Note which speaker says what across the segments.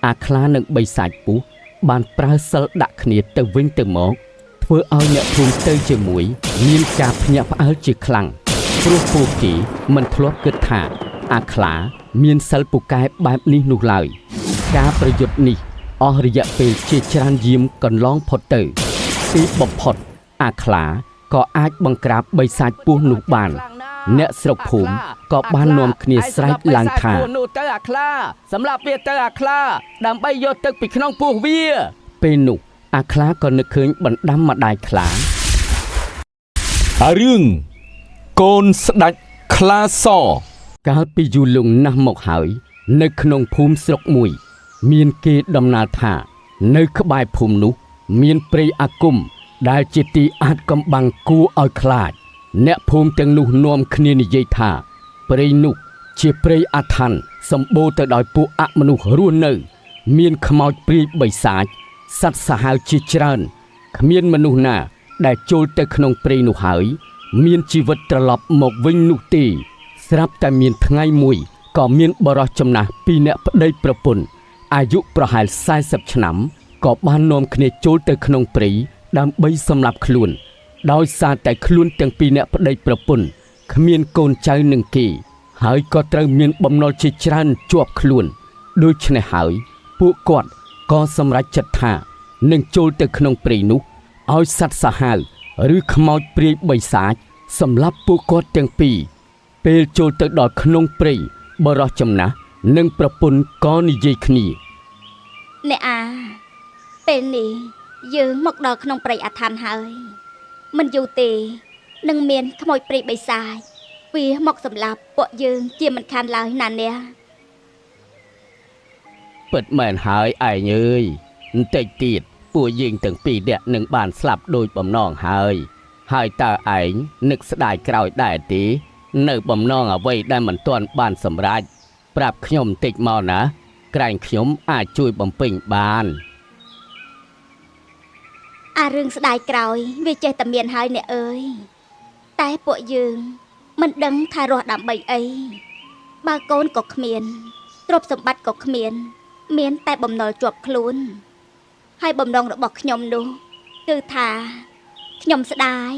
Speaker 1: អាខ្លានឹងបីសាច់ពុះបានប្រើសិលដាក់គ្នាទៅវិញទៅមកធ្វើឲ្យអ្នកភូមិទៅជាមួយមានការភ្ញាក់ផ្អើលជាខ្លាំងព្រោះពួកគេមិនធ្លាប់គិតថាអាខ្លាមានសិលពូកែបែបនេះនោះឡើយការប្រយុទ្ធនេះអស់រយៈពេលជាច្រើនយាមកន្លងផុតទៅទីបំផុតអាខ្លាក៏អាចបង្ក្រាបបីសាច់ពស់នោះបានអ្នកស្រុកភូមិក៏បាននាំគ្នាស្រែកឡើងថានោះទៅអាខ្លាសម្រាប់វាទៅអាខ្លាដើម្បីយកទឹកពីក្នុងពោះវាពេលនោះអាខ្លាក៏នឹកឃើញបណ្ដាំម្ដាយខ្លា
Speaker 2: រឿងកូនស្ដេចខ្លាស
Speaker 1: កាលពីយូរលង់ណាស់មកហើយនៅក្នុងភូមិស្រុកមួយមានគេដំណាលថានៅក្បែរភូមិនោះមានព្រៃអាគមដែលជាទីអាចកំបាំងគួរឲ្យខ្លាចអ្នកភូមិទាំងនោះនាំគ្នានិយាយថាព្រៃនោះជាព្រៃអាថ័ន្តសម្បូរទៅដោយពួកអមនុស្សរស់នៅមានខ្មោចព្រាយបិសាចសត្វសាហាវជាច្រើនគ្មានមនុស្សណាដែលចូលទៅក្នុងព្រៃនោះហើយមានជីវិតត្រឡប់មកវិញនោះទេស្រាប់តែមានថ្ងៃមួយក៏មានបរិសុទ្ធចំណាស់ពីរនាក់ប្តីប្រពន្ធអាយុប្រហែល40ឆ្នាំក៏បាននាំគ្នាចូលទៅក្នុងព្រៃដើម្បីសម្លាប់ខ្លួនដោយសារតែខ្លួនទាំងពីរនាក់ប្តីប្រពន្ធគ្មានកូនចៅនឹងគេហើយក៏ត្រូវមានបំណុលជាច្រើនជាប់ខ្លួនដូច្នេះហើយពួកគាត់ក៏សម្រេចចិត្តថានឹងចូលទៅក្នុងព្រៃនោះឲ្យសត្វសាហាវឬខ្មោចព្រាយបិសាចសម្លាប់ពួកគាត់ទាំងពីរពេលចូលទៅដល់ក្នុងព្រៃបរិសុទ្ធចំណាស់និងប្រពន្ធក៏និយាយគ្នា
Speaker 3: អ្នកអាពេលនេះយើងមកដល់ក្នុងព្រៃអាថ័ន្តហើយមិនយូរទេនឹងមានខ្មោចព្រាយបិសាចវាមកសម្លាប់ពួកយើងជាមិនខានឡើយណាអ្នក
Speaker 1: ពិតមែនហើយឯងអើយបន្តិចទៀតពួកយើងទាំងពីរនាក់នឹងបានស្លាប់ដោយបំណងហើយតើឯងនឹកស្ដាយក្រោយដែរទេនៅបំណងអ្វីដែលមិនទាន់បានសម្រេចប្រាប់ខ្ញុំបន្តិចមកណាក្រែងខ្ញុំអាចជួយបំពេញបាន
Speaker 3: អារឿងស្ដាយក្រោយវាចេះតែមានហើយអ្នកអើយតែពួកយើងមិនដឹងថារស់ដើម្បីអីបើកូនក៏គ្មានទ្រព្យសម្បត្តិក៏គ្មានតែបំណុលជាប់ខ្លួនហើយបំណងរបស់ខ្ញុំនោះគឺថាខ្ញុំស្ដាយ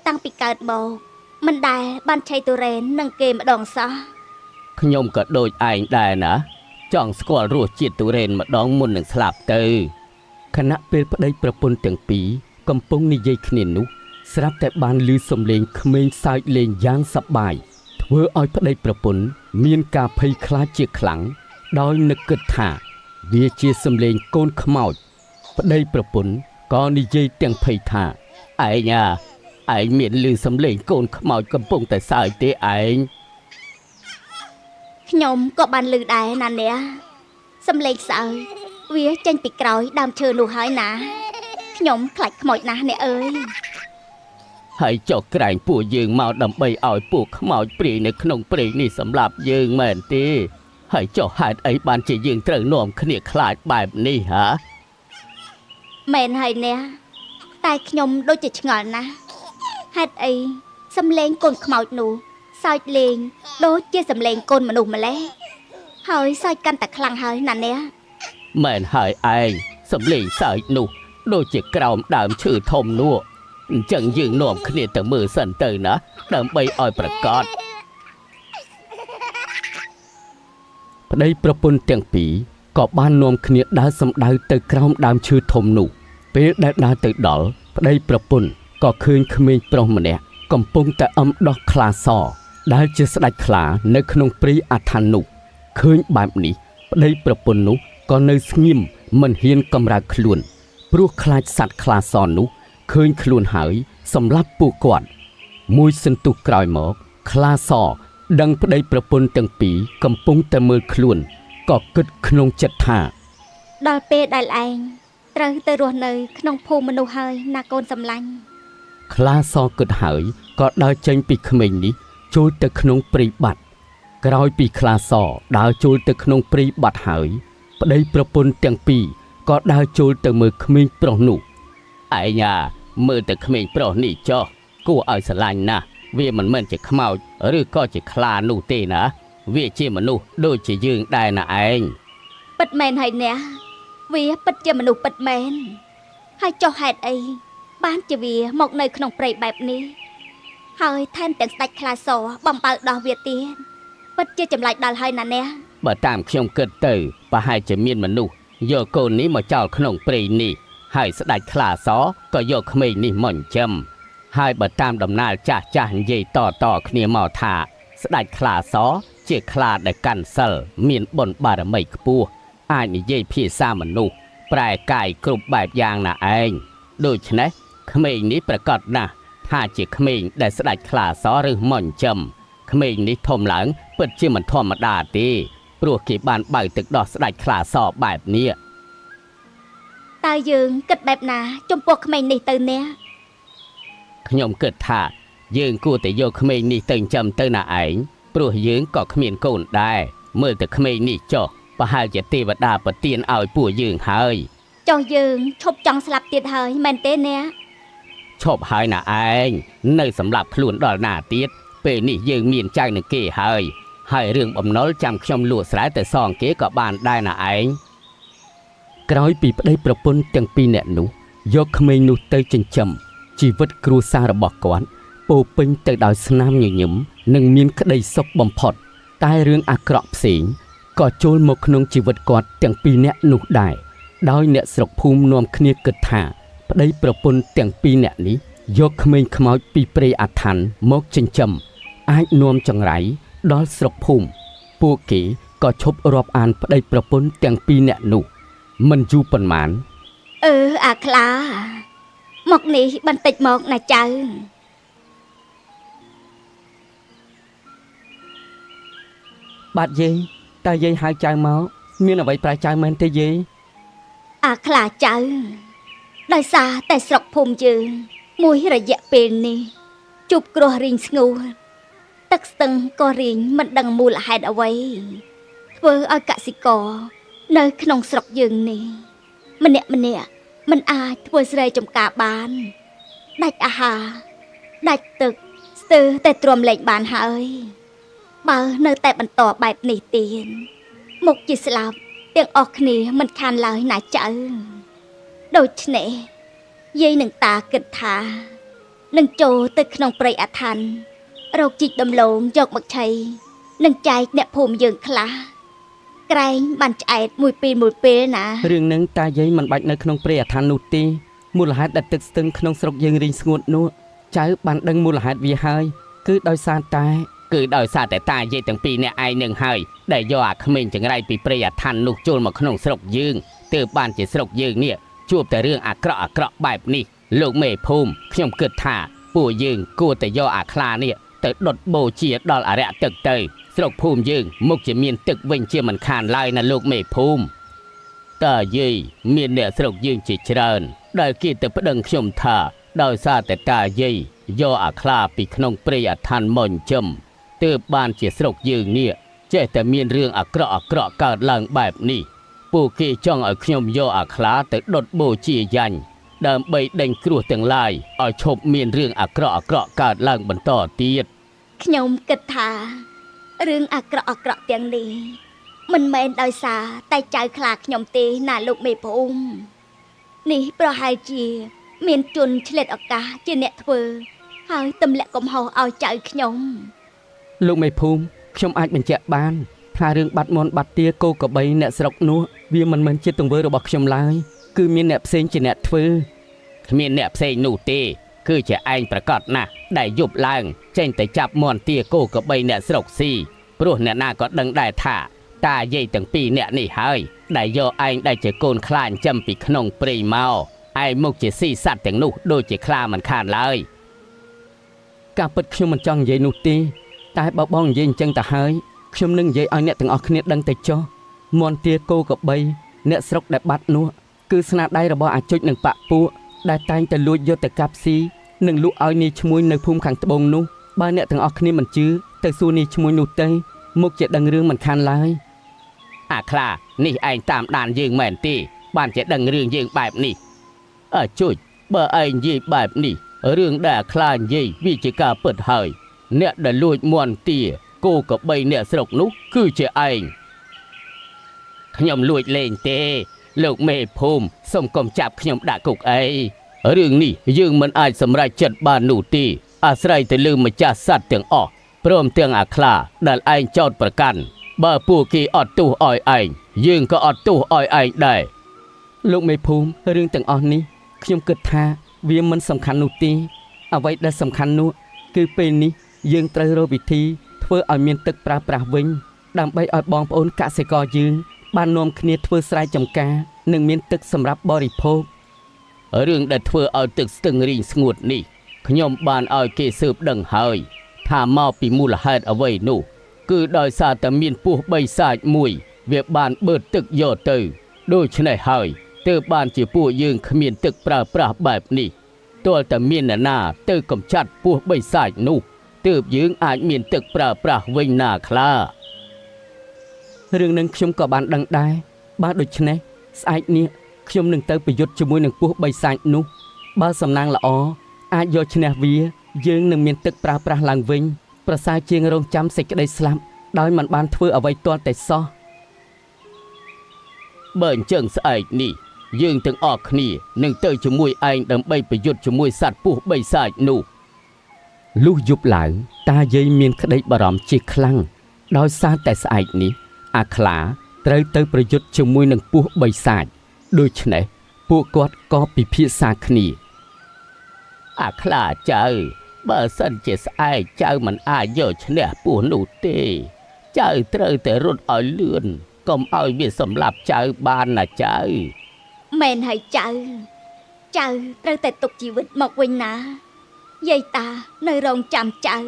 Speaker 3: តាំងពីកើតមកមិនដែលបានឆៃទុរេននឹងគេម្ដងសោះ
Speaker 1: ខ្ញុំក៏ដូចឯងដែរណាចង់ស្គាល់រសជាតិទុរេនម្ដងមុននឹងស្លាប់ទៅខណៈពេលប្តីប្រពន្ធទាំងពីរកំពុងនិយាយគ្នានោះស្រាប់តែបានឮសំឡេងក្មេងសើចលេងយ៉ាងសប្បាយធ្វើឲ្យប្តីប្រពន្ធមានការភ័យខ្លាចជាខ្លាំងដោយនឹកគិតថាវាជាសំឡេងកូនខ្មោចប្តីប្រពន្ធក៏និយាយទាំងភ័យថាឯងមានឮសំឡេងកូនខ្មោចកំពុងតែសើចទេឯង
Speaker 3: ខ្ញុំក៏បានឮដែរណាអ្នកសំឡេងសើចវាចេញពីក្រោយដើមឈើនោះហើយណាខ្ញុំខ្លាចខ្មោចណាស់អ្នកអើយ
Speaker 1: ហើយចុះក្រែងពួកយើងមកដើម្បីឲ្យពួកខ្មោចព្រាយនៅក្នុងព្រៃនេះសម្លាប់យើងមែនទេហើយចុះហេតុអីបានជាយើងត្រូវនាំគ្នាខ្លាចបែបនេះហ៎
Speaker 3: មែនហើយអ្នកតែខ្ញុំដូចជាឆ្ងល់ណាស់ហេតុអីសំឡេងកូនខ្មោចនោះសើចលេងដូចជាសំឡេងកូនមនុស្សម្លេះហើយសើចកាន់តែខ្លាំងហើយណាអ្នក
Speaker 1: មែនហើយឯងសំឡេងសើចនោះដូចជាក្រោមដើមឈើធំនោះអញ្ចឹងយើងនាំគ្នាទៅមើលសិនទៅណាដើម្បីឲ្យប្រកាសប្តីប្រពន្ធទាំងពីរក៏បាននាំគ្នាដើរសម្ដៅទៅក្រោមដើមឈើធំនោះពេលដែលដើរទៅដល់ប្តីប្រពន្ធក៏ឃើញក្មេងប្រុសម្នាក់កំពុងតែអឹមដោះខ្លាសដែលជាស្ដេចខ្លានៅក្នុងព្រៃអាថ័ន្តនោះឃើញបែបនេះប្តីប្រពន្ធនោះក៏នៅស្ងៀមមិនហ៊ានកម្រើកខ្លួនព្រោះខ្លាចសត្វខ្លាសនោះឃើញខ្លួនហើយសម្លាប់ពួកគាត់មួយសន្ទុះក្រោយមកខ្លាសដឹងប្តីប្រពន្ធទាំងពីរកំពុងតែមើលខ្លួនក៏គិតក្នុងចិត្តថា
Speaker 3: ដល់ពេលដែលឯងត្រូវទៅរស់នៅក្នុងភូមិមនុស្សហើយណាកូនសម្លាញ់
Speaker 1: ខ្លាសគិតហើយក៏ដើរចេញពីក្មេងនេះចូលទៅក្នុងព្រៃបាត់ក្រោយពីខ្លាសដើរចូលទៅក្នុងព្រៃបាត់ហើយប្តីប្រពន្ធទាំងពីរក៏ដើរចូលទៅមើលក្មេងប្រុសនោះឯងមើលទៅក្មេងប្រុសនេះចុះគួរឲ្យស្រឡាញ់ណាស់វាមិនមែនជាខ្មោចឬក៏ជាខ្លានោះទេណាវាជាមនុស្សដូចជាយើងដែរណាឯង
Speaker 3: ពិ ពិតមែនហើយអ្នកវាពិតជាមនុស្សពិតមែនហើយចុះហេតុអីបានជាវាមកនៅក្នុងព្រៃបែបនេះហើយថែមទាំងស្ដេចខ្លាសបំបើដោះវាទៀតពិតជាចម្លែកដល់ហើយណាអ្នក
Speaker 1: បើតាមខ្ញុំគិតទៅប្រហែលជាមានមនុស្សយកកូននេះមកចោលក្នុងព្រៃនេះហើយស្ដេចខ្លាសក៏យកក្មេងនេះមកចិញ្ចឹមហើយបើតាមដំណើរចាស់ចាស់និយាយតគ្នាមកថាស្ដេចខ្លាសជាខ្លាដែលកាន់សិលមានបុណ្យបារមីខ្ពស់អាចនិយាយភាសាមនុស្សប្រែកាយគ្រប់បែបយ៉ាងណាឯងដូច្នេះក្មេងនេះប្រកាសណាស់ថាជាក្មេងដែលស្ដេចខ្លាសឬមកចិញ្ចឹមក្មេងនេះធំឡើងពិតជាមិនធម្មតាទេព្រោះគេបានបើកទឹកដោះស្ដេចខ្លាសបែបនេះ
Speaker 3: តើយើងគិតបែបណាចំពោះក្មេងនេះទៅអ្នក
Speaker 1: ខ្ញុំគិតថាយើងគួរតែយកក្មេងនេះទៅចិញ្ចឹមទៅណាឯងព្រោះយើងក៏គ្មានកូនដែរមើលតែក្មេងនេះចុះប្រហែលជាទេវតាប្រទានឲ្យពួកយើងហើយ
Speaker 3: ចុះយើងឈប់ចង់ស្លាប់ទៀតហើយមែនទេអ្នក
Speaker 1: ឈប់ហើយណាឯងនៅសម្រាប់ខ្លួនដល់ណាទៀតពេលនេះយើងមានចៅនឹងគេហើយរឿងបំណុលចាំខ្ញុំលក់ស្រែទៅសងគេក៏បានដែរណាឯងក្រោយពីប្តីប្រពន្ធទាំងពីរនាក់នោះយកក្មេងនោះទៅចិញ្ចឹមជីវិតគ្រួសាររបស់គាត់ពោពេញទៅដោយស្នាមញញឹមនិងមានក្តីសុខបំផុតតែរឿងអាក្រក់ផ្សេងក៏ចូលមកក្នុងជីវិតគាត់ទាំងពីរនាក់នោះដែរដោយអ្នកស្រុកភូមិនាំគ្នាគិតថាប្តីប្រពន្ធទាំងពីរនាក់នេះយកក្មេងខ្មោចពីព្រៃអាថ័ន្តមកចិញ្ចឹមអាចនាំចង្រៃដល់ស្រុកភូមិពួកគេក៏ឈប់រាប់អានប្តីប្រពន្ធទាំងពីរនាក់នោះមិនយូរប៉ុន្មាន
Speaker 3: អាខ្លាមកនេះបន្តិចមកណាចៅ
Speaker 1: បាទយាយតើយាយហៅចៅមកមានអ្វីប្រែចៅមែនទេយាយ
Speaker 3: អាខ្លាចៅដោយសារតែស្រុកភូមិយើងមួយរយៈពេលនេះជួបគ្រោះរីងស្ងួតទឹកស្ទឹងក៏រីងមិនដឹងមូលហេតុអ្វីធ្វើឲ្យកសិករនៅក្នុងស្រុកយើងនេះម្នាក់មិនអាចធ្វើស្រែចម្ការបានដាច់អាហារដាច់ទឹកស្ទើរតែទ្រាំលែងបានហើយបើនៅតែបន្តបែបនេះទៀតមុខជាស្លាប់ទាំងអស់គ្នាមិនខានឡើយណាចៅដូច្នេះយាយនឹងតាគិតថានឹងចូលទៅក្នុងព្រៃអាថ័ន្តរកជីកដំឡូងយកមកឆីនឹងចែកអ្នកភូមិយើងខ្លះក្រែងបានឆ្អែតមួយពេលណា
Speaker 1: រឿងនឹងតាយាយមិនបាច់នៅក្នុងព្រៃអាថ័ន្តនោះទេមូលហេតុដែលទឹកស្ទឹងក្នុងស្រុកយើងរីងស្ងួតនោះចៅបានដឹងមូលហេតុវាហើយគឺដោយសារតែតាយាយទាំងពីរអ្នកឯងនឹងហើយដែលយកអាក្មេងចង្រៃពីព្រៃអាថ័ន្តនោះចូលមកក្នុងស្រុកយើងទើបបានជាស្រុកយើងនេះជួបតែរឿងអាក្រក់បែបនេះលោកមេភូមិខ្ញុំគិតថាពួកយើងគួរតែយកអាខ្លានេះទៅដុតបូជាដល់អរិយទឹកទៅស្រុកភូមិយើងមុខជាមានទឹកវិញជាមិនខានឡើយណាលោកមេភូមិតើយាយមានអ្នកស្រុកយើងជាច្រើនដែលគេទៅប្តឹងខ្ញុំថាដោយសារតែតាយាយយកអាខ្លាពីក្នុងព្រៃអាថ័ន្តមកចិញ្ចឹមទើបបានជាស្រុកយើងនេះចេះតែមានរឿងអាក្រក់កើតឡើងបែបនេះពួកគេចង់ឲ្យខ្ញុំយកអាខ្លាទៅដុតបូជាយ៉ាញ់ដើម្បីដេញគ្រោះទាំងឡាយឲ្យឈប់មានរឿងអាក្រក់កើតឡើងបន្តទៀត
Speaker 3: ខ្ញុំគិតថារឿងអាក្រក់ទាំងនេះមិនមែនដោយសារតែចៅខ្លាខ្ញុំទេណាលោកមេភូមិនេះប្រហែលជាមានជនឆ្លៀតឱកាសជាអ្នកធ្វើហើយទម្លាក់កំហុសឲ្យចៅខ្ញុំ
Speaker 1: លោកមេភូមិខ្ញុំអាចបញ្ជាក់បានថារឿងបាត់មន់បាត់ទាគោក្របីអ្នកស្រុកនោះវាមិនមែនជាទង្វើរបស់ខ្ញុំឡើយគឺមានអ្នកផ្សេងជាអ្នកធ្វើគ្មានអ្នកផ្សេងនោះទេគឺជាឯងប្រកាសណាស់ដែលយប់ឡើងចេញទៅចាប់មន់ទាគោក្របីអ្នកស្រុកស៊ីព្រោះអ្នកណាក៏ដឹងដែរថាតាយាយទាំងពីរអ្នកនេះហើយដែលយកឯងដែលជាកូនខ្លាចិញ្ចឹមពីក្នុងព្រៃមកឯងមុខជាស៊ីសត្វទាំងនោះដូចជាខ្លាមិនខានឡើយការពិតខ្ញុំមិនចង់និយាយនោះទេតែបើបងនិយាយអញ្ចឹងទៅហើយខ្ញុំនឹងនិយាយឲ្យអ្នកទាំងអស់គ្នាដឹងទៅចុះមន់ទាគោក្របីអ្នកស្រុកដែលបាត់នោះគឺស្នាដៃរបស់អាជុចនិងប៉ាក់ពួកដែលតែងតែលួចយកទៅកាប់ស៊ីនិងលក់ឲ្យនាយឈ្មួញនៅភូមិខាងត្បូងនោះបើអ្នកទាំងអស់គ្នាមិនជឿទៅសួរនាយឈ្មួញនោះទៅមុខជាដឹងរឿងមិនខានឡើយអាខ្លានេះឯងតាមដានយើងមែនទេបានជាដឹងរឿងយើងបែបនេះអាជុចបើឯងនិយាយបែបនេះរឿងដែលអាខ្លានិយាយវាជាការពិតហើយអ្នកដែលលួចមន់ទាគោក្របីអ្នកស្រុកនោះគឺជាឯង ខ្ញុំលួចលេងទេលោកមេភូមិសូមកុំចាប់ខ្ញុំដាក់គុកអីរឿងនេះយើងមិនអាចសម្រេចចិត្តបាននោះទេអាស្រ័យទៅលើម្ចាស់សត្វទាំងអស់ព្រមទាំងអាខ្លាដែលឯងចោទប្រកាន់បើពួកគេអត់ទោសឲ្យឯងយើងក៏អត់ទោសឲ្យឯងដែរលោកមេភូមិរឿងទាំងអស់នេះខ្ញុំគិតថាវាមិនសំខាន់នោះទេអ្វីដែលសំខាន់នោះគឺពេលនេះយើងត្រូវរកវិធីធ្វើឲ្យមានទឹកប្រើប្រាស់វិញដើម្បីឲ្យបងប្អូនកសិករយើងបាននាំគ្នាធ្វើស្រែចម្ការនិងមានទឹកសម្រាប់បរិភោគរឿងដែលធ្វើឲ្យទឹកស្ទឹងរីងស្ងួតនេះខ្ញុំបានឲ្យគេស៊ើបដឹងហើយថាមកពីមូលហេតុអ្វីនោះគឺដោយសារតែមានពស់បីសាច់មួយវាបានបឺតទឹកយកទៅដូច្នេះហើយទើបបានជាពួកយើងគ្មានទឹកប្រើប្រាស់បែបនេះទាល់តែមានអ្នកណាទៅកំចាត់ពស់បីសាច់នោះទើបយើងអាចមានទឹកប្រើប្រាស់វិញណាខ្លារឿងនឹងខ្ញុំក៏បានដឹងដែរបើដូច្នេះស្អែកនេះខ្ញុំនឹងទៅប្រយុទ្ធជាមួយនឹងពស់បីសាច់នោះបើសំណាងល្អអាចយកឈ្នះវាយើងនឹងមានទឹកប្រើប្រាស់ឡើងវិញប្រសើរជាងរងចាំសេចក្តីស្លាប់ដោយមិនបានធ្វើអ្វីទាល់តែសោះបើអញ្ចឹងស្អែកនេះយើងទាំងអស់គ្នានឹងទៅជាមួយឯងដើម្បីប្រយុទ្ធជាមួយសត្វពស់បីសាច់នោះលុះយប់ឡើងតាយាយមានក្តីបារម្ភជាខ្លាំងដោយសារតែស្អែកនេះអាខ្លាត្រូវទៅប្រយុទ្ធជាមួយនឹងពស់បីសាច់ដូច្នេះពួកគាត់ក៏ពិភាក្សាគ្នាអាខ្លាចៅបើសិនជាស្អែកចៅមិនអាចយកឈ្នះពស់នោះទេចៅត្រូវតែរត់ឲ្យលឿនកុំឲ្យវាសម្លាប់ចៅបានណាចៅមែនហើយចៅត្រូវតែទុកជីវិតមកវិញណាយាយតានៅរងចាំចៅ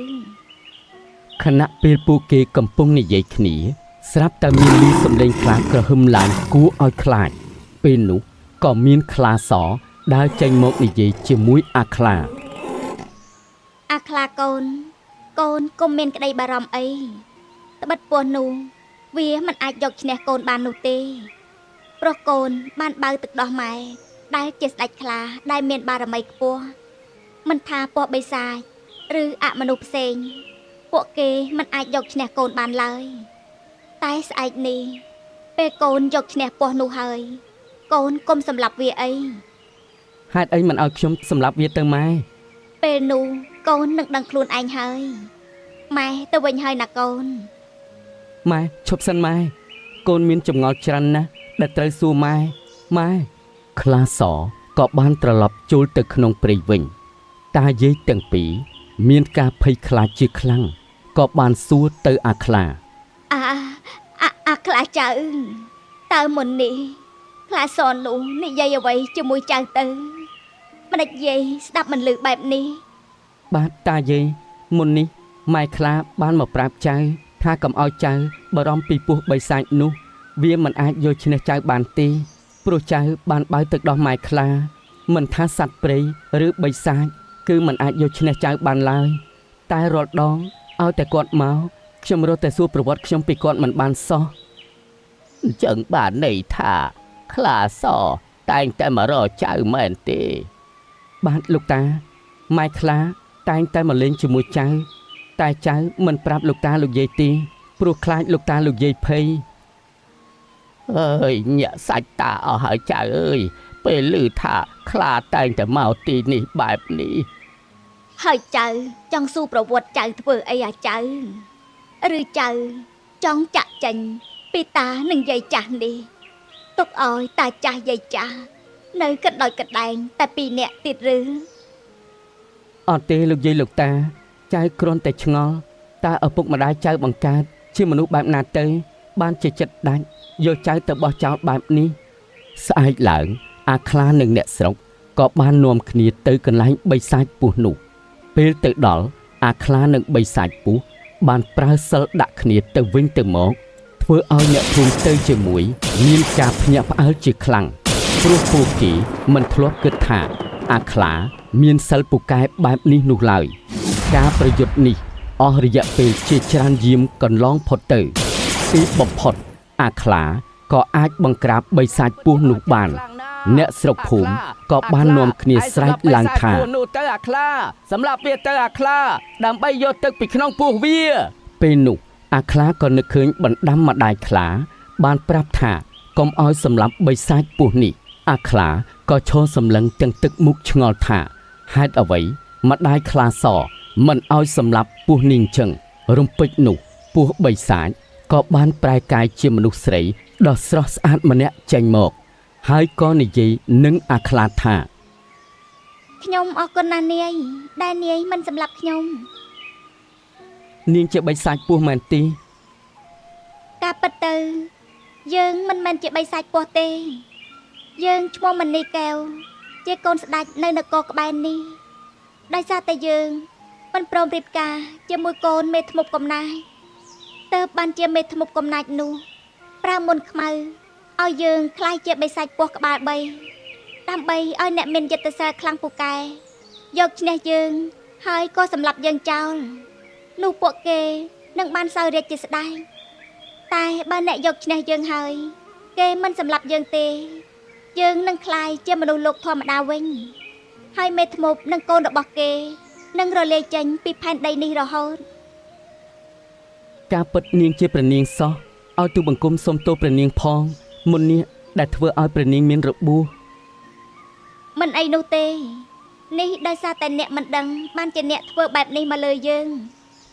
Speaker 1: ខណៈពេលពួកគេកំពុងនិយាយគ្នាស្រាប់តែមានលីសំឡេងខ្លាក្រហឹមឡើងគួរឲ្យខ្លាចពេលនោះក៏មានខ្លាសដើរចេញមកនិយាយជាមួយអាខ្លាកូនកុំមានក្តីបារម្ភអីត្បិតពស់នោះវាមិនអាចយកឈ្នះកូនបាននោះទេព្រោះកូនបានបើទឹកដោះម៉ែដែលជាស្ដេចខ្លាដែលមានបារមីខ្ពស់មិនថាពស់បិសាចឬអមនុស្សផ្សេងពួកគេមិនអាចយកឈ្នះកូនបានឡើយតែស្អែកនេះពេលកូនយកឈ្នះពស់នោះហើយកូនកុំសម្លាប់វាអីហេតុអីមិនឲ្យខ្ញុំសម្លាប់វាទៅម៉ែពេលនោះកូននឹងដឹងខ្លួនឯងហើយម៉ែទៅវិញហើយណាកូនម៉ែឈប់សិនម៉ែកូនមានចម្ងល់ច្រើនណាស់ដែលត្រូវសួរម៉ែខ្លាសក៏បានត្រឡប់ចូលទៅក្នុងព្រៃវិញតាយាយទាំងពីរមានការភ័យខ្លាចជាខ្លាំងក៏បានសួរទៅអាខ្លាអាខ្លាចៅតើមុននេះខ្លាសនោះនិយាយអ្វីជាមួយចៅទៅម្ដេចយាយស្ដាប់មិនឮបែបនេះបាទតាយាយមុននេះម៉ែខ្លាបានមកប្រាប់ចៅថាកុំឲ្យចៅបារម្ភពីពស់បីសាច់នោះវាមិនអាចយកឈ្នះចៅបានទេព្រោះចៅបានបើទឹកដោះម៉ែខ្លាមិនថាសត្វព្រៃឬបីសាច់គឺមិនអាចយកឈ្នះចៅបានឡើយតែរាល់ដងឲ្យតែគាត់មកខ្ញុំរត់តែសួរប្រវត្តិខ្ញុំពីគាត់មិនបានសោះអញ្ចឹងបានន័យថាខ្លាសតែងតែមករកចៅមែនទេបាទលោកតាម៉ែខ្លាតែងតែមកលេងជាមួយចៅតែចៅមិនប្រាប់លោកតាលោកយាយទេព្រោះខ្លាចលោកតាលោកយាយភ័យអើយញាក់សាច់តាអស់ហើយចៅអើយពេលឮថាខ្លាតែងតែមកទីនេះបែបនេះហើយចៅចង់សួរប្រវត្តិចៅធ្វើអីចៅឬចៅចង់ចាក់ចេញពីតានិងយាយចាស់នេះទុកឲ្យតាចាស់យាយចាស់នៅគិតដោយកដែងតែពីរនាក់ទៀតឬអត់ទេលោកយាយលោកតាចៅគ្រាន់តែឆ្ងល់តើឪពុកម្ដាយចៅបង្កើតជាមនុស្សបែបណាទៅបានជាចិត្តដាច់យកចៅទៅបោះចោលបែបនេះស្អែកឡើងអាខ្លានិងអ្នកស្រុកក៏បាននាំគ្នាទៅកន្លែងបីសាច់ពស់នោះពេលទៅដល់អាខ្លានិងបីសាច់ពស់បានប្រើសិលដាក់គ្នាទៅវិញទៅមកធ្វើឲ្យអ្នកភូមិទៅជាមួយមានការភ្ញាក់ផ្អើលជាខ្លាំងព្រោះពួកគេមិនធ្លាប់គិតថាអាខ្លាមានសិលពូកែបែបនេះនោះឡើយការប្រយុទ្ធនេះអស់រយៈពេលជាច្រើនយាមកន្លងផុតទៅទីបំផុតអាខ្លាក៏អាចបង្ក្រាបបីសាច់ពស់នោះបានអ្នកស្រុកភូមិក៏បាននាំគ្នាស្រែកឡើងថានោះទៅអាខ្លាសម្រាប់វាទៅអាខ្លាដើម្បីយកទឹកពីក្នុងពោះវាពេលនោះអាខ្លាក៏នឹកឃើញបណ្ដាំម្ដាយខ្លាបានប្រាប់ថា កុំឲ្យសម្លាប់បិសាចពស់នេះអាខ្លាក៏ឈរសម្លឹងទាំងទឹកមុខឆ្ងល់ថាហេតុអ្វីម្ដាយខ្លាសមិនឲ្យសម្លាប់ពស់នេះចឹងរំពេចនោះពស់បិសាចក៏បានប្រែកាយជាមនុស្សស្រីដ៏ស្រស់ស្អាតម្នាក់ចេញមកហើយក៏និយាយនឹងអាខ្លាថា
Speaker 3: ខ្ញុំអរគុណណាស់នាយដែលនាយមិនសម្លាប់ខ្ញុំ
Speaker 1: នាងជាបិសាចពស់មែនទេ
Speaker 3: ការពិតទៅយើងមិនមែនជាបិសាចពស់ទេយើងឈ្មោះមនីកែវជាកូនស្ដេចនៅនគរក្បែរនេះដោយសារតែយើងមិនព្រមរៀបការជាមួយកូនមេធ្មប់កំណាចទើបបានជាមេធ្មប់កំណាចនោះប្រើមុនខ្មៅឲ្យយើងខ្លាយជាបិសាចពស់ក្បាល3ដើម្បីឲ្យអ្នកមានយត្តសាខ្លាំងពូកែយកឈ្នះយើងហើយក៏សម្លាប់យើងចោលនោះពួកគេនឹងបានសោយរាជ្យជាស្ដេចតែបើអ្នកយកឈ្នះយើងហើយគេមិនសម្លាប់យើងទេយើងនឹងខ្លាយជាមនុស្សលោកធម្មតាវិញហើយមេធ្មប់និងកូនរបស់គេនឹងរលាយចេញពីផែនដីនេះរហូត
Speaker 1: ការពិតនាងជាព្រះនាងសោះឲ្យទូបង្គំសុំទោសព្រះនាងផងមុននេះដែលធ្វើឲ្យព្រះនាងមានរបួស
Speaker 3: មិនអីនោះទេនេះដោយសារតែអ្នកមិនដឹងបានជាអ្នកធ្វើបែបនេះមកលើយើង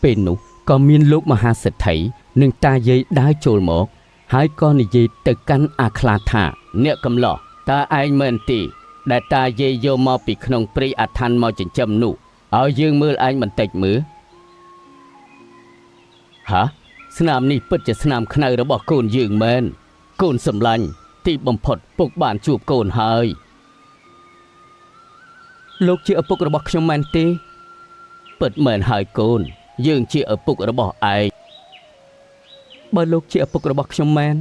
Speaker 1: ពេលនោះក៏មានលោកមហាសេដ្ឋីនិងតាយាយដើរចូលមកហើយក៏និយាយទៅកាន់អាខ្លាថាអ្នកកំឡោះតើឯងមែនទេដែលតាយាយយកមកពីក្នុងព្រៃអាថ័ន្តមកចិញ្ចឹមនោះឲ្យយើងមើលឯងបន្តិចមើលហាស្នាមនេះពិតជាស្នាមខ្នៅរបស់កូនយើងមែនកូនសម្លាញ់ទីបំផុតពុកបានជួបកូនហើយលោកជាឪពុករបស់ខ្ញុំមែនទេពិតមែនហើយកូនយើងជាឪពុករបស់ឯងបើលោកជាឪពុករបស់ខ្ញុំមែន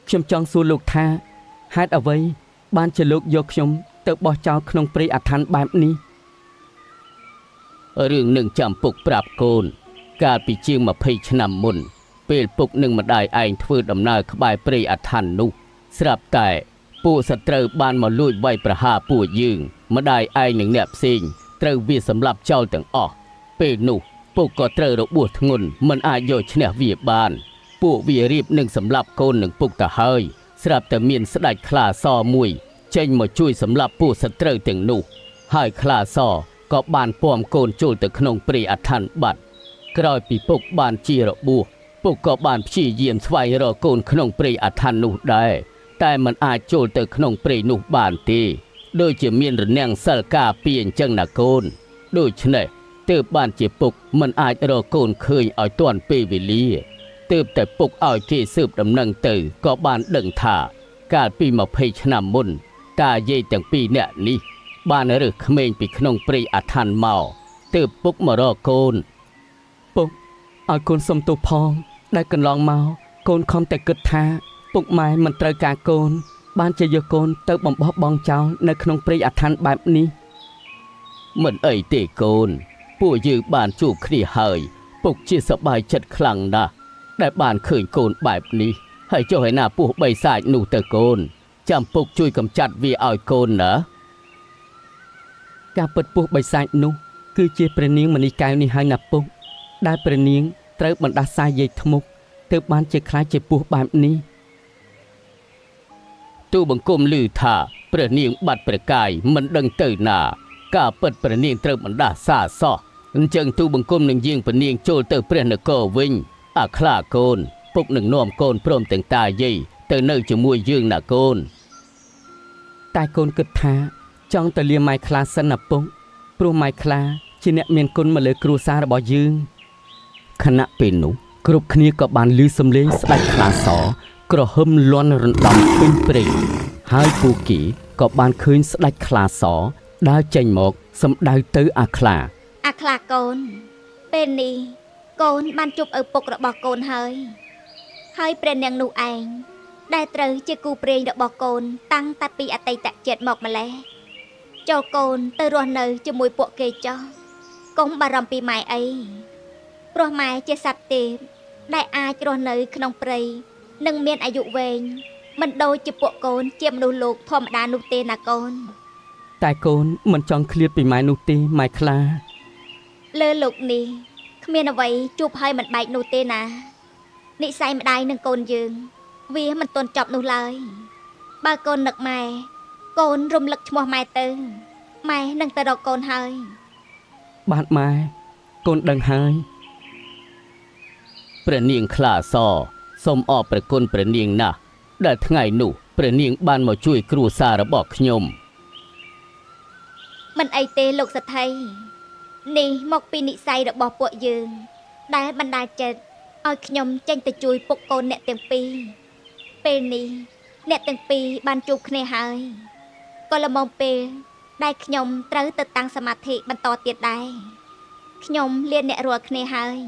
Speaker 1: ខ្ញុំចង់សួរលោកថាហេតុអ្វីបានជាលោកយកខ្ញុំទៅបោះចោលក្នុងព្រៃអាថ័ន្តបែបនេះរឿងនឹងចាំពុកប្រាប់កូនកាលពីជាង20ឆ្នាំមុនពេលពុកនិងម្ដាយឯងធ្វើដំណើរក្បែរព្រៃអាថ័ន្តនោះស្រាប់តែពួកសត្រូវបានមកលួចវាយប្រហារពួកយើងម្ដាយឯងនិងអ្នកផ្សេងត្រូវវាសម្លាប់ចោលទាំងអស់ពេលនោះពុកក៏ត្រូវរបួសធ្ងន់មិនអាចយកឈ្នះវាបានពួកវារៀបនឹងសម្លាប់កូននិងពុកទៅហើយស្រាប់តែមានស្ដេចខ្លាសមួយចេញមកជួយសម្លាប់ពួកសត្រូវទាំងនោះហើយខ្លាសក៏បានពំកូនចូលទៅក្នុងព្រៃអាថ័ន្តបាត់ក្រោយពីពុកបានជារបួសពុកក៏បានព្យាយាមស្វែងរកកូនក្នុងព្រៃអាថ័ន្តនោះដែរតែมันអាចចូលទៅក្នុងព្រៃនោះបានទេដូចជាមានរនាំងសិលការពារអញ្ចឹងណាកូនដូច្នេះទើបបានជាពុកមិនអាចរកកូនឃើញឲ្យទាន់ពេលវេលាទើបតែពុកឲ្យគេស៊ើបដំណឹងទៅក៏បានដឹងថាកាលពី20ឆ្នាំមុនតាយាយទាំងពីរនាក់នេះបានរើសក្មេងពីក្នុងព្រៃអាថ័ន្តមកទើបពុកមករកកូនពុកឲ្យកូនសុំទោសផងដែលកន្លងមកកូនខំតែគិតថាពុកម៉ែមិនត្រូវការកូនបានជាយកកូនទៅបំបោះបង់ចោលនៅក្នុងព្រៃអាថ័ន្តបែបនេះមិនអីទេកូនពួកយើងបានជួបគ្នាហើយពុកជាសប្បាយចិត្តខ្លាំងណាស់ដែលបានឃើញកូនបែបនេះហើយចុះឯណាពស់បិសាចនោះទៅកូនចាំពុកជួយកម្ចាត់វាឲ្យកូនណាការពិតពស់បិសាចនោះគឺជាព្រះនាងមនីកែវនេះហើយណាពុកដែលព្រះនាងត្រូវបណ្ដាសាយយាយធ្មប់ទើបបានជាខ្លាចជាពស់បែបនេះទូបង្គំឮថាព្រះនាងបាត់ព្រះកាយមិនដឹងទៅណាការពិតព្រះនាងត្រូវបណ្ដាសាសោះអញ្ចឹងទូបង្គំនឹងយាងព្រះនាងចូលទៅព្រះនគរវិញអាខ្លាកូនពុកនឹងនាំកូនព្រមទាំងតាយាយទៅនៅជាមួយយើងណាកូនតែកូនគិតថាចង់ទៅលាម៉ែខ្លាសិនណាពុកព្រោះម៉ែខ្លាជាអ្នកមានគុណមកលើគ្រួសាររបស់យើងខណៈពេលនោះគ្រប់គ្នាក៏បានឮសំឡេងស្ដេចខ្លាសក្រហមលាន់រំដំពេញព្រៃហើយពួកគេក៏បានឃើញស្ដេចខ្លាសដើរចេញមកសម្ដៅទៅអាខ្លា
Speaker 3: កូនពេលនេះកូនបានជួបឪពុករបស់កូនហើយព្រះនាងនោះឯងដែលត្រូវជាគូព្រេងរបស់កូនតាំងតែពីអតីតជាតិមកម្ល៉េះចូលកូនទៅរស់នៅជាមួយពួកគេចោះកុំបារម្ភពីម៉ែអីព្រោះម៉ែជាសត្វទេពដែលអាចរស់នៅក្នុងព្រៃនិងមានអាយុវែងមិនដូចជាពួកកូនជាមនុស្សលោកធម្មតានោះទេណាកូន
Speaker 1: តែកូនមិនចង់ឃ្លាតពីម៉ែនោះទេម៉ែខ្លា
Speaker 3: លើលោកនេះគ្មានអ្វីជួបហើយមិនបែកនោះទេណានិស្ស័យម្ដាយនិងកូនយើង វាមិនទាន់ចប់នោះឡើយបើកូននឹកម៉ែកូនរំលឹកឈ្មោះម៉ែទៅម៉ែនឹងទៅរកកូនហើយ
Speaker 1: បាទម៉ែកូនដឹងហើយព្រះនាងខ្លាសសូមអរព្រះគុណព្រះនាងណាស់ដែលថ្ងៃនោះព្រះនាងបានមកជួយគ្រួសាររបស់ខ្ញុំ
Speaker 3: មិនអីទេលោកសេដ្ឋីនេះមកពីនិស័យរបស់ពួកយើងដែលបណ្ដាចិត្តឲ្យខ្ញុំចេញទៅជួយពុកកូនអ្នកទាំងពីរពេលនេះអ្នកទាំងពីរបានជួបគ្នាហើយក៏ល្មមពេលដែលខ្ញុំត្រូវទៅតាំងសមាធិបន្តទៀតដែរខ្ញុំលៀនអ្នករាល់គ្នាហើយ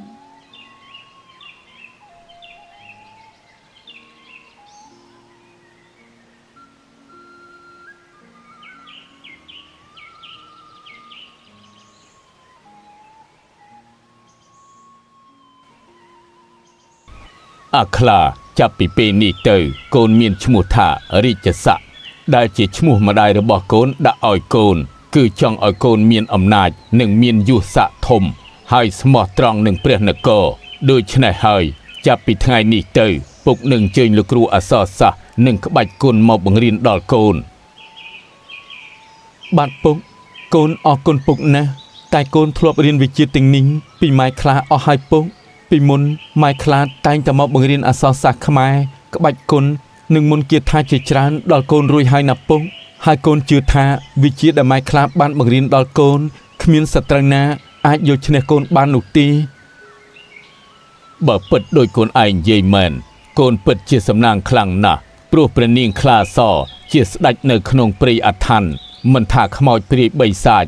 Speaker 2: អាខ្លាចាប់ពីពេលនេះទៅកូនមានឈ្មោះថារាជស័ក្តិដែលជាឈ្មោះម្ដាយរបស់កូនដាក់ឲ្យកូនគឺចង់ឲ្យកូនមានអំណាចនិងមានយសស័ក្តិធំហើយស្មោះត្រង់នឹងព្រះនគរដូច្នេះហើយចាប់ពីថ្ងៃនេះទៅពុកនឹងអញ្ជើញលោកគ្រូអក្សរសាស្ត្រនិងក្បាច់គុណមកបង្រៀនដល់កូនបាទពុកកូនអរគុណពុកណាស់តែកូនធ្លាប់រៀនវិជ្ជាទាំងនេះពីម៉ែខ្លាអស់ហើយពុកពីមុនម៉ែខ្លាតែងតែមកបង្រៀនអក្សរសាស្ត្រខ្មែរក្បាច់គុណនិងមុនគាថាជាច្រើនដល់កូនរួចហើយណាពុកហើយកូនជឿថាវិជ្ជាដែលម៉ែខ្លាបានបង្រៀនដល់កូនគ្មានសត្រូវណាអាចយកឈ្នះកូនបាននោះទេបើពិតដោយកូនឯងនិយាយមែនកូនពិតជាសំណាងខ្លាំងណាស់ព្រោះព្រះនាងខ្លាសជាស្ដេចនៅក្នុងព្រៃអថ័នមិនថាខ្មោចព្រាយបិសាច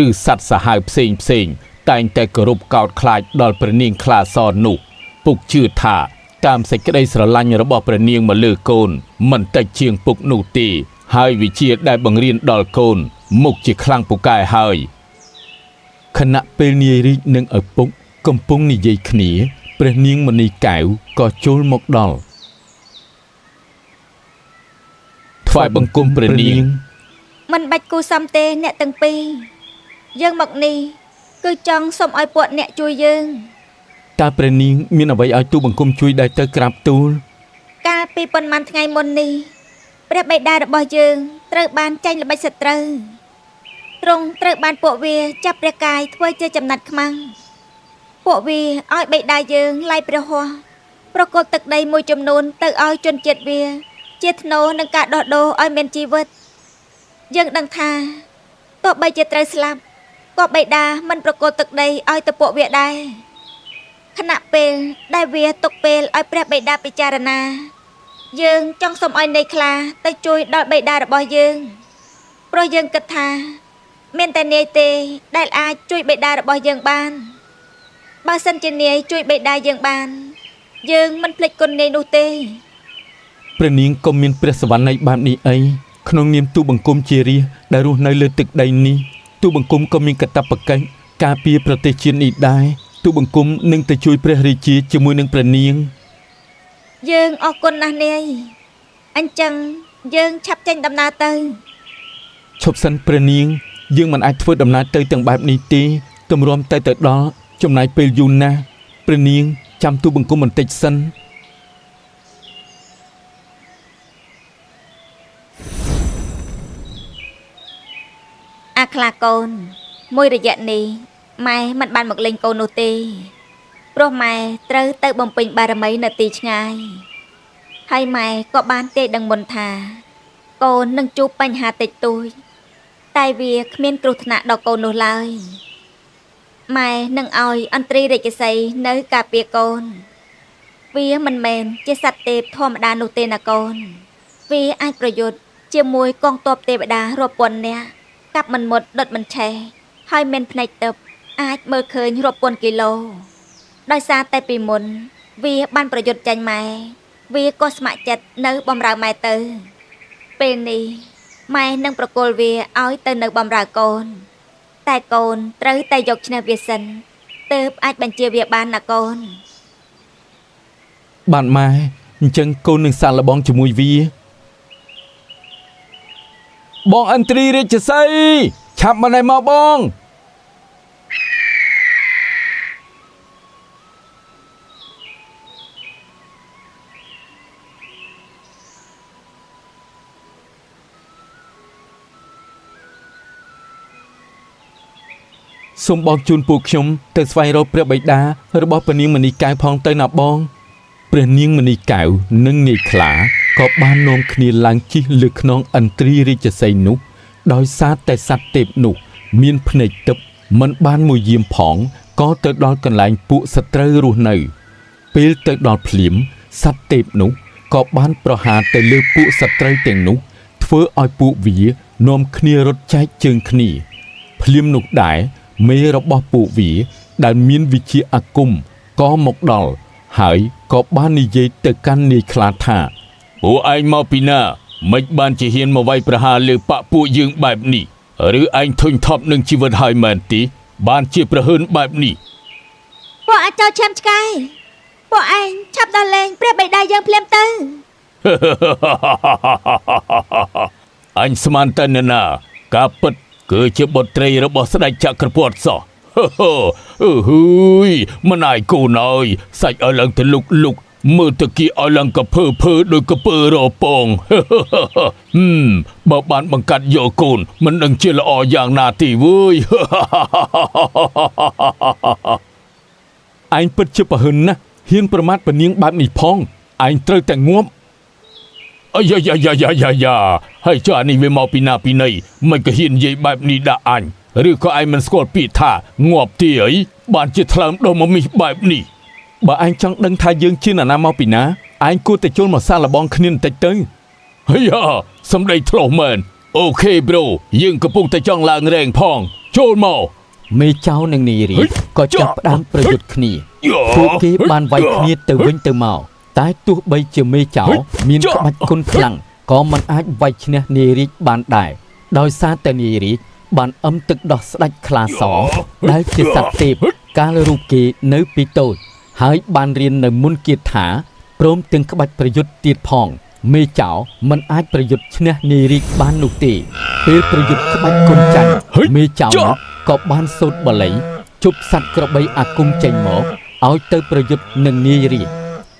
Speaker 2: ឬសត្វសាហាវផ្សេងតែងតែគោរពកោតខ្លាចដល់ព្រះនាងខ្លាសនោះពុកជឿថាតាមសេចក្តីស្រឡាញ់របស់ព្រះនាងមកលើកូនមិនតិចជាងពុកនោះទេហើយវិជ្ជាដែលបង្រៀនដល់កូនមុខជាខ្លាំងពូកែហើយខណៈពេលនាយរាជនិងឪពុកកំពុងនិយាយគ្នាព្រះនាងមណីកែវក៏ចូលមកដល់ថ្វាយបង្គំព្រះនាង
Speaker 3: មិនបាច់គូសំទេអ្នកទាំងពីរយើងមកនេះគឺចង់សូមឲ្យពួកអ្នកជួយយើង
Speaker 2: តើព្រះនាងមានអ្វីឲ្យទូបង្គំជួយដែរទៅក្រាបទូល
Speaker 3: កាលពីប៉ុន្មានថ្ងៃមុននេះព្រះបិតារបស់យើងត្រូវបានចាញ់ល្បិចសត្រូវទ្រង់ត្រូវបានពួកវាចាប់ព្រះកាយធ្វើជាចំណាត់ខ្មាំងពួកវាឲ្យបិតាយើងឡាយព្រះហស្ថប្រកបទឹកដីមួយចំនួនទៅឲ្យជនជាតិវាជាធ្នូនឹងការដោះដូរឲ្យមានជីវិតយើងដឹងថាទោះបីជាត្រូវស្លាប់ក៏បិតាមិនប្រកបទឹកដីឲ្យទៅពួកវាដែរខណៈពេលដែលវាទុកពេលឲ្យព្រះបិតាពិចារណាយើងចង់សូមឲ្យនៃខ្លាទៅជួយដល់បិតារបស់យើងព្រោះយើងគិតថាមានតែនាយទេដែលអាចជួយបិតារបស់យើងបានបើសិនជានាយជួយបិតាយើងបានយើងមិនភ្លេចគុណនាយនោះទេ
Speaker 2: ព្រះនាងក៏មានព្រះសវណ្ណីបែបនេះអីក្នុងនាមទូបង្គំជារាស្ត្រដែលរស់នៅលើទឹកដីនេះទូបង្គំក៏មានកាតព្វកិច្ចការពារប្រទេសជាតិនេះដែរទូបង្គំនឹងទៅជួយព្រះរាជាជាមួយនឹងព្រះនាង
Speaker 3: យើងអរគុណណាស់នាយអញ្ចឹងយើងឆាប់ចេញដំណើរទៅ
Speaker 2: ឈប់សិនព្រះនាងយើងមិនអាចធ្វើដំណើរទៅទាំងបែបនេះទេទម្រាំតែទៅដល់ចំណាយពេលយូរណាស់ព្រះនាងចាំទូបង្គំបន្តិចសិន
Speaker 3: អាខ្លាកូនមួយរយៈនេះម៉ែមិនបានមកលេងកូននោះទេព្រោះម៉ែត្រូវទៅបំពេញបារមីនៅទីឆ្ងាយហើយម៉ែក៏បានទេដឹងមុនថាកូននឹងជួបបញ្ហាតិចតួចតែវាគ្មានគ្រោះថ្នាក់ដល់កូននោះឡើយម៉ែនឹងឲ្យអន្ត្រីរាជសីនៅការពារកូនវាមិនមែនជាសត្វទេពធម្មតានោះទេណាកូនវាអាចប្រយុទ្ធជាមួយកងទ័ពទេវតារាប់ពាន់នាក់កាប់មិនមុតដុតមិនឆេះហើយមានភ្នែកទើបអាចមើលឃើញរាប់ពាន់គីឡូដោយសារតែពីមុនវាបានប្រយុទ្ធចាញ់ម៉ែវាក៏ស្ម័គ្រចិត្តនៅបំរើម៉ែទៅពេលនេះម៉ែនឹងប្រគល់វាឲ្យទៅនៅបំរើកូនតែកូនត្រូវតែយកឈ្នះវាសិនទើបអាចបញ្ជាវាបានណាកូន
Speaker 2: បានម៉ែអញ្ចឹងកូននឹងសាកល្បងជាមួយវាបងអន្ត្រីរាជសីឆាប់មកណែមកបង
Speaker 3: ក
Speaker 2: សូមបងជូនពួកខ្ញុំទៅស្វែងរកព្រះបិតារបស់ព្រះនាងមនីកែវផងទៅណាបងព្រះនាងមនីកែវនិងនាយខ្លាក៏បាននាំគ្នាឡើងជិះលើខ្នងឥន្ទ្រីរាជសីនោះដោយសារតែសត្វទេពនោះមានភ្នែកទិព្វមិនបានមួយយាមផងក៏ទៅដល់កន្លែងពួកសត្រូវរស់នៅពេលទៅដល់ភ្លាមសត្វទេពនោះក៏បានប្រហារទៅលើពួកសត្រូវទាំងនោះធ្វើឲ្យពួកវានាំគ្នារត់ចែកជើងគ្នាភ្លាមនោះដែរមេរបស់ពួកវាដែលមានវិជ្ជាអាគមក៏មកដល់ហើយក៏បាននិយាយទៅកាន់នាយខ្លាថាពួកឯងមកពីណាមិនបានជាហ៊ានមកវាយប្រហារលើបពពួកយើងបែបនេះឬឯងធុញថប់នឹងជីវិតហើយមែនទេបានជាប្រហើនបែបនេះ
Speaker 3: ពួកអាចោលឈាមឆ្កែពួកឯងឆាប់ដល់លេងព្រះបិតាយើងភ្លាមទៅ
Speaker 2: អញស្មានតែនរណាការពិតគឺជាបុត្រីរបស់ស្ដេចចក្រពត្តិសោះ ហ៊ឺយមិនអាយកូនអើយសាច់ឲ្យឡើងទៅលុកមើលទៅគីឲ្យឡើងកភើដូចកពើរពង បើបានបង្កាត់យកកូនមិនដឹងជាល្អយ៉ាងណាទេវើយ ឯងពិតជាប្រហិនណាស់ហ៊ានប្រមាថពនាងបែបនេះផងឯងត្រូវតែងាប់អាយ៉ាហើយចុះអានេះវាមកពីណាពីណីមិនក៏ហ៊ាននិយាយបែបនេះដាក់អញឬក៏ឯងមិនស្គាល់ពាក្យថាងាប់ទេអីបានជាថ្លើមដល់មកមីសបែបនេះបើឯងចង់ដឹងថាយើងជានរណាមកពីណាឯងគួរតែចូលមកសាកល្បងគ្នាបន្តិចទៅហើយសំដីធ្លោះមែនអូខេប្រូយើងកំពុងតែចង់ឡើងរែងផងចូលមកមេចៅនិងនាយរីក៏ចាប់ផ្ដើមប្រយុទ្ធគ្នាពួកគេបានវាយគ្នាទៅវិញទៅមកតែទោះបីជាមេចៅមានក្បាច់គុណខ្លាំងក៏មិនអាចវាយឈ្នះនាយរីបានដែរដោយសារតែនាយរីបានអឹមទឹកដោះស្ដេចខ្លាសដែលជាសត្វទេពកាលរូបគេនៅពីតូចហើយបានរៀននៅមុនគាថាព្រមទាំងក្បាច់ប្រយុទ្ធទៀតផងមេចៅមិនអាចប្រយុទ្ធឈ្នះនាយរីបាននោះទេពេលប្រយុទ្ធក្បាច់គុណចាញ់មេចៅក៏បានសូត្របល័យជប់សត្វក្របីអាគមចេញមកឲ្យទៅប្រយុទ្ធនឹងនាយរី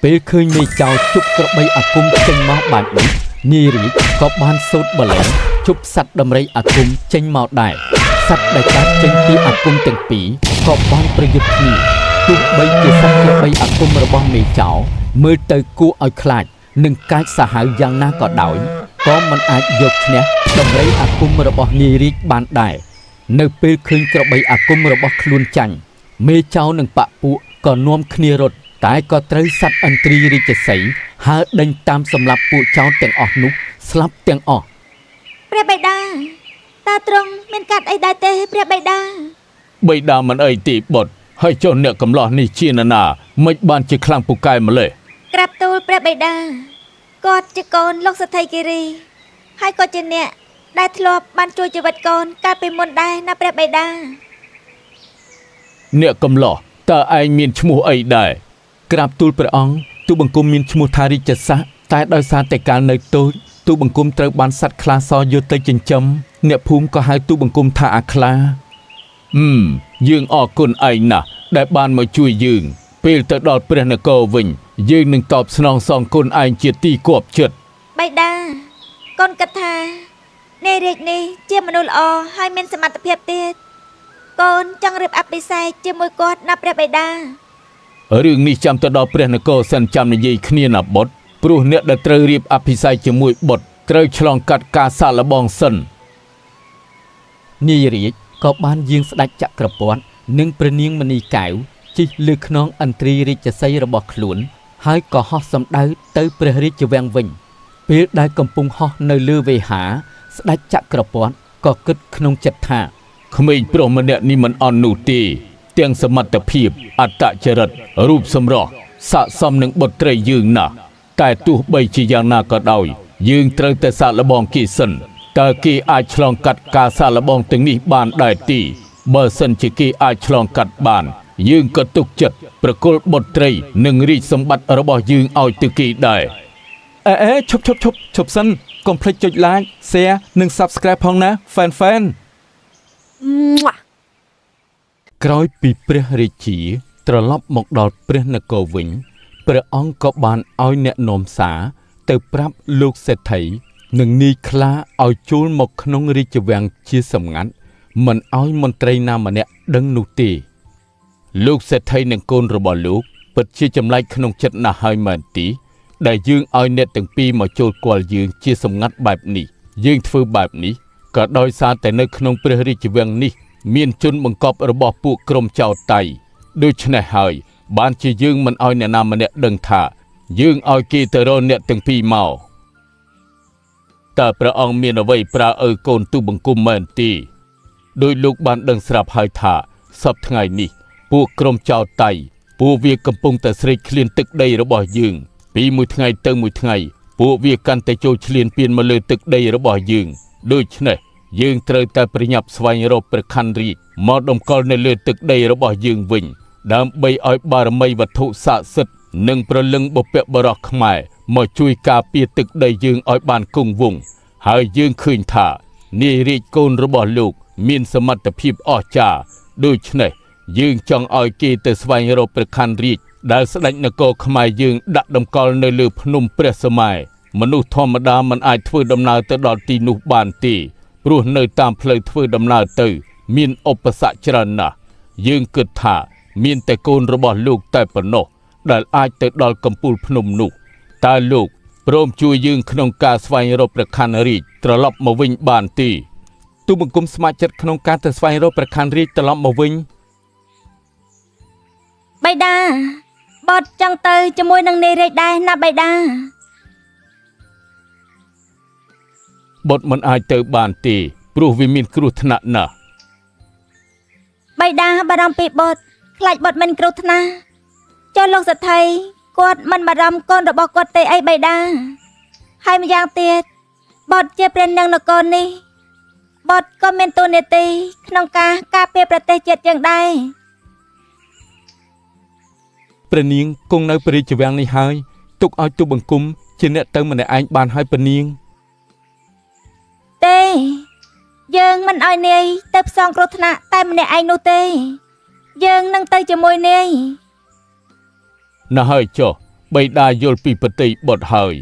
Speaker 2: ពេលឃើញមេចៅជប់ក្របីអាគមចេញមកបែបនេះនាយរីក៏បានសូត្របល័យជប់សត្វដំរីអាគមចេញមកដែរសត្វដែលកើតចេញពីអាគមទាំងពីរក៏បានប្រយុទ្ធគ្នាទោះបីជាសត្វក្របីអាគមរបស់មេចៅមើលទៅគួរឲ្យខ្លាចនិងកាចសាហាវយ៉ាងណាក៏ដោយក៏មិនអាចយកឈ្នះដំរីអាគមរបស់នាយរីបានដែរនៅពេលឃើញក្របីអាគមរបស់ខ្លួនចាញ់មេចៅនិងបពពួកក៏នាំគ្នារត់តែក៏ត្រូវសត្វឥន្ទ្រីរាជសីហើរដេញតាមសម្លាប់ពួកចៅទាំងអស់នោះស្លាប់ទាំងអស់
Speaker 3: ព្រះបិតាតើទ្រង់មានកាត់អីដែរទេព្រះបិតា
Speaker 2: បិតាមិនអីទេបុត្រហើយចុះអ្នកកំឡោះនេះជានរណាមិនបានជាខ្លាំងពូកែម្លេះ
Speaker 3: ក្រាបទូលព្រះបិតាគាត់ជាកូនលោកសទ្ធិគិរីហើយក៏ជាអ្នកដែលធ្លាប់បានជួយជីវិតកូនកាលពីមុនដែរណាព្រះបិតា
Speaker 2: អ្នកកំឡោះតើឯងមានឈ្មោះអីដែរក្រាបទូលព្រះអង្គទូបង្គំមានឈ្មោះថារាជស័ក្តិតែដោយសារតែកាលនៅតូចទូបង្គំត្រូវបានសត្វខ្លាសយកទៅចិញ្ចឹមអ្នកភូមិក៏ហៅទូបង្គំថាអាខ្លាយើងអរគុណឯងណាស់ដែលបានមកជួយយើងពេលទៅដល់ព្រះនគរវិញយើងនឹងតបស្នងសងគុណឯងជាទីគប់ចិត្ត
Speaker 3: បិតាកូនគិតថានាយរាជនេះជាមនុស្សល្អហើយមានសមត្ថភាពទៀតកូនចង់រៀបអភិសេកជាមួយគាត់ណាព្រះបិតា
Speaker 2: រឿងនេះចាំទៅដល់ព្រះនគរសិនចាំនិយាយគ្នាណាបុត្រព្រោះអ្នកដែលត្រូវរៀបអភិសេកជាមួយបុត្រត្រូវឆ្លងកាត់ការសាកល្បងសិននាយរាជក៏បានយាងស្ដេចចក្រពត្តិនិងព្រះនាងមនីកែវជិះលើខ្នងឥន្ទ្រីរាជសីរបស់ខ្លួនហើយក៏ហោះសំដៅទៅព្រះរាជវាំងវិញពេលដែលកំពុងហោះនៅលើវេហាស្ដេចចក្រពត្តិក៏គិតក្នុងចិត្តថាក្មេងប្រុសម្នាក់នេះមិនអន់នោះទេទាំងសមត្ថភាពអត្តចរិតរូបសម្រស់ស័ក្តិសមនឹងបុត្រីយើងណាស់តែទោះបីជាយ៉ាងណាក៏ដោយយើងត្រូវតែសាកល្បងគេសិនតើគេអាចឆ្លងកាត់ការសាកល្បងទាំងនេះបានដែរទេបើសិនជាគេអាចឆ្លងកាត់បានយើងក៏ទុកចិត្តប្រគល់បុត្រីនិងរាជសម្បត្តិរបស់យើងឲ្យទៅគេដែរឈប់សិនកុំភ្លេចចុច like share និង subscribe ផងណា fan ក្រោយពីព្រះរាជាត្រឡប់មកដល់ព្រះនគរវិញព្រះអង្គក៏បានឲ្យអ្នកនាំសារទៅប្រាប់លោកសេដ្ឋីនិងនាយខ្លាឲ្យចូលមកក្នុងរាជវាំងជាសម្ងាត់ មិនឲ្យមន្ត្រីណាម្នាក់ដឹងនោះទេលោកសេដ្ឋីនិងកូនរបស់លោកពិតជាចម្លែកក្នុងចិត្តណាស់ហើយមែនទីដែលយើងឲ្យអ្នកទាំងពីរមកចូលគាល់យើងជាសម្ងាត់បែបនេះយើងធ្វើបែបនេះក៏ដោយសារតែនៅក្នុងព្រះរាជវាំងនេះមានជនបង្កប់របស់ពួកក្រុមចៅតៃដូច្នេះហើយបានជាយើងមិនឲ្យអ្នកណាម្នាក់ដឹងថាយើងឲ្យគេទៅរកអ្នកទាំងពីរមកតើព្រះអង្គមានអ្វីប្រើឲ្យកូនទូបង្គំមែនទេដោយលោកបានដឹងស្រាប់ហើយថាសប្តាហ៍ថ្ងៃនេះពួកក្រុមចៅតៃពួកវាកំពុងតែស្រេកឃ្លានទឹកដីរបស់យើងពីមួយថ្ងៃទៅមួយថ្ងៃពួកវាកាន់តែចូលឈ្លានពានមកលើទឹកដីរបស់យើងដូច្នេះយើងត្រូវតែប្រញាប់ស្វែងរកព្រះខ័នរាជមកតម្កល់នៅលើទឹកដីរបស់យើងវិញដើម្បីឲ្យបារមីវត្ថុស័ក្តិសិទ្ធិនិងប្រលឹងបុព្វបុរសខ្មែរមកជួយការពារទឹកដីយើងឲ្យបានគង់វង្សហើយយើងឃើញថានាយរាជកូនរបស់លោកមានសមត្ថភាពអស្ចារ្យដូច្នេះយើងចង់ឲ្យគេទៅស្វែងរកព្រះខ័នរាជដែលស្ដេចនគរខ្មែរយើងដាក់តម្កល់នៅលើភ្នំព្រះសម័យមនុស្សធម្មតាមិនអាចធ្វើដំណើរទៅដល់ទីនោះបានទេព្រោះនៅតាមផ្លូវធ្វើដំណើរទៅមានឧបសគ្គច្រើនណាស់យើងគិតថាមានតែកូនរបស់លោកតែប៉ុណ្ណោះដែលអាចទៅដល់កំពូលភ្នំនោះតើលោកព្រមជួយយើងក្នុងការស្វែងរកព្រះខ័នរាជត្រឡប់មកវិញបានទេទូបង្គំស្ម័គ្រចិត្តក្នុងការទៅស្វែងរកព្រះខ័នរាជត្រឡប់មកវិញ
Speaker 3: បៃតាបតចង់ទៅជាមួយនឹងនាយរាជដែរណាបៃតា
Speaker 2: បុតមិនអាចទៅបានទេព្រោះវាមានគ្រោះថ្នាក់ណាស់
Speaker 3: បៃតាបារម្ភពីបុតខ្លាចបុតមិនគ្រោះថ្នាក់ចុះលោកសេដ្ឋីគាត់មិនបារម្ភកូនរបស់គាត់ទេអីបៃតាហើយម្យ៉ាងទៀតបុតជាព្រះនាងនគរនេះបុតក៏មានតួនាទីក្នុងការពារប្រទេសជាតិយើងដែរ
Speaker 2: ព្រះនាងគង់នៅព្រះរាជវាំងនេះហើយទុកឲ្យទូបង្គំជាអ្នកទៅម្នាក់ឯងបានហើយព្រះនាង
Speaker 3: ទេយើងមិនឲ្យនាយទៅផ្សងគ្រោះថ្នាក់តែម្នាក់ឯងនោះទេយើងនឹងទៅជាមួយនាយ
Speaker 2: ណ៎ហើយចុះបិតាយល់ពីបតីបុត្រហើយ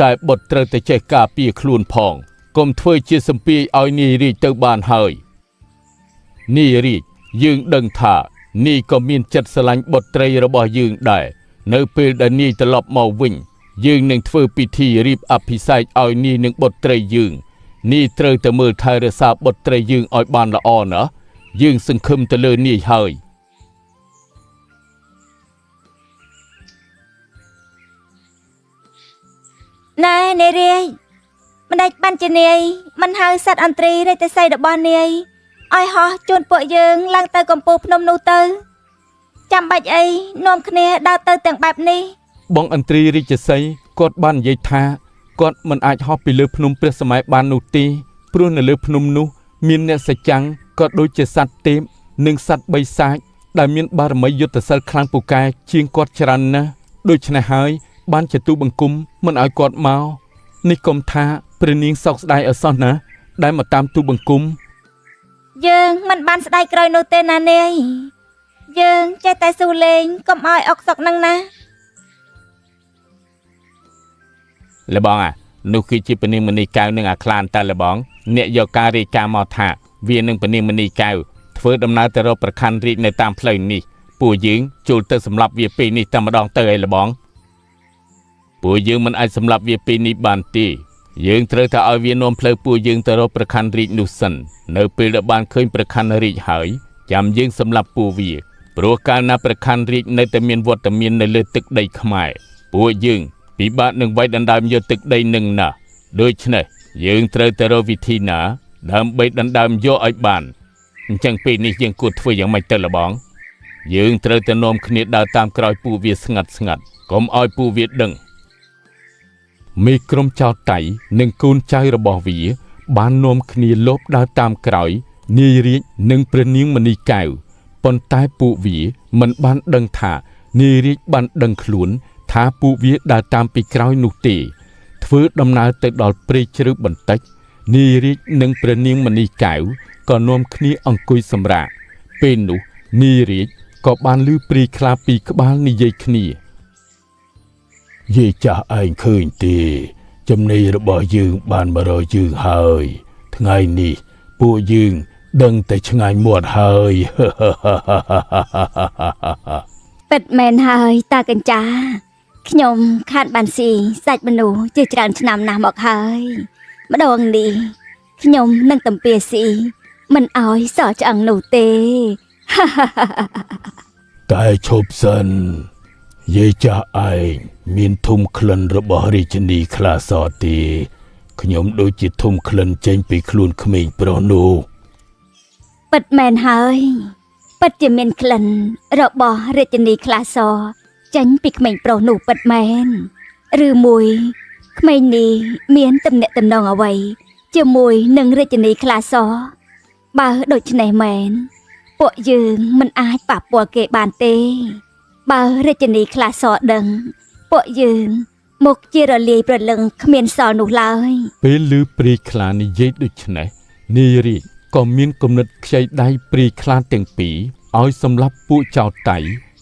Speaker 2: តែបុត្រត្រូវតែចេះការពារខ្លួនផងកុំធ្វើជាសម្ពាយឲ្យនាយរាជទៅបានហើយនាយរាជយើងដឹងថានាយក៏មានចិត្តស្រឡាញ់បុត្រីរបស់យើងដែរនៅពេលដែលនាយត្រឡប់មកវិញយើងនឹងធ្វើពិធីរៀបអភិសេកឲ្យនាយនឹងបុត្រីយើងនាយត្រូវតែមើលថែរក្សាបុត្រីយើងឲ្យបានល្អណាស់យើងសង្ឃឹមទៅលើនាយហើយ
Speaker 3: ណែនាយរាជម្ដេចបានជានាយមិនហៅសត្វអន្ត្រីរាជសីរបស់នាយឲ្យហោះជូនពួកយើងឡើងទៅកំពូលភ្នំនោះទៅចាំបាច់អីនាំគ្នាដើរទៅទាំងបែបនេះ
Speaker 2: បងអន្ត្រីរាជសីគាត់បាននិយាយថាគាត់មិនអាចហោះពីលើភ្នំព្រះសម័យបាននោះទេព្រោះនៅលើភ្នំនោះមានអ្នកសច្ចាំងក៏ដូចជាសត្វទេពនិងសត្វបិសាចដែលមានបារមីយុទ្ធសិលខ្លាំងពូកែជាងគាត់ច្រើនណាស់ដូច្នេះហើយបានជាទូបង្គំមិនឲ្យគាត់មកនេះកុំថាព្រះនាងសោកស្ដាយអសោះណាដែលមកតាមទូបង្គំ
Speaker 3: យើងមិនបានស្ដាយក្រោយនោះទេណានាយយើងចេះតែស៊ូលេងកុំឲ្យអុកសុកនឹងណា
Speaker 2: លបងនោះគឺជាពនាងមនីកៅនឹងអាខ្លានតែលបងអ្នកយកការរាយការណ៍មកថាវានឹងពនាងមនីកៅធ្វើដំណើរទៅរកប្រខ័នរាជនៅតាមផ្លូវនេះពួកយើងចូលទៅសម្លាប់វាពេលនេះតែម្ដងទៅឯលបងពួកយើងមិនអាចសម្លាប់វាពេលនេះបានទេយើងត្រូវតែឲ្យវានាំផ្លូវពួកយើងទៅរកប្រខ័នរាជនោះសិននៅពេលដែលបានឃើញប្រខ័នរាជហើយចាំយើងសម្លាប់ពួកវាព្រោះកាលណាប្រខ័នរាជនៅតែមានវត្តមាននៅលើទឹកដីខ្មែរពួកយើងពិបាកនឹងវាយដណ្ដើមយកទឹកដីនឹងណាដូច្នេះយើងត្រូវតែរកវិធីណាដើម្បីដណ្ដើមយកឲ្យបានអញ្ចឹងពេលនេះយើងគួរធ្វើយ៉ាងម៉េចទៅលបងយើងត្រូវតែនាំគ្នាដើរតាមក្រោយពួកវាស្ងាត់កុំឲ្យពួកវាដឹងមេក្រុមចៅតៃនិងកូនចៅរបស់វាបាននាំគ្នាលបដើរតាមក្រោយនាយរាជនិងព្រះនាងមនីកែវប៉ុន្តែពួកវាមិនបានដឹងថានាយរាជបានដឹងខ្លួនថាពួកវាដើរតាមពីក្រោយនោះទេធ្វើដំណើរទៅដល់ព្រៃជ្រៅបន្តិចនាយរាជនិងព្រះនាងមនីកែវក៏នាំគ្នាអង្គុយសម្រាកពេលនោះនាយរាជក៏បានឮព្រាយខ្លាពីរក្បាលនិយាយគ្នាយាយចាស់ឯងឃើញទេចំណីរបស់យើងបានមករកយើងហើយថ្ងៃនេះពួកយើង
Speaker 4: ដឹងតែឆ្ងាយមាត់ហើយ
Speaker 3: ពិតមែនហើយតាកញ្ចាខ្ញុំខាតបានស៊ីសាច់មនុស្សជាច្រើនឆ្នាំណាស់មកហើយម្ដងនេះខ្ញុំនឹងតំពាស៊ីមិនអោយសឆ្អឹងនោះទេ
Speaker 4: តែឈប់សិនយាយចាស់ឯងមានធុំក្លិនរបស់រាជិនីខ្លាសទេខ្ញុំដូចជាធុំក្លិនចេញពីខ្លួនក្មេងប្រុសនោះ
Speaker 3: ពិតមែនហើយពិតជាមានក្លិនរបស់រាជិនីខ្លាសចេញពីក្មេងប្រុសនោះពិតមែនឬមួយក្មេងនេះមានទំនាក់ទំនងអ្វីជាមួយនឹងរាជិនីខ្លាសបើដូច្នេះមែនពួកយើងមិនអាចប៉ះពាល់គេបានទេបើរាជិនីខ្លាសដឹងពួកយើងមុខជារលាយប្រលឹងគ្មានសល់នោះឡើយ
Speaker 2: ពេលឮព្រាយខ្លានិយាយដូច្នេះនាយរាជក៏មានគំនិតខ្ចីដៃព្រាយខ្លាទាំងពីរឲ្យសម្លាប់ពួកចៅតៃ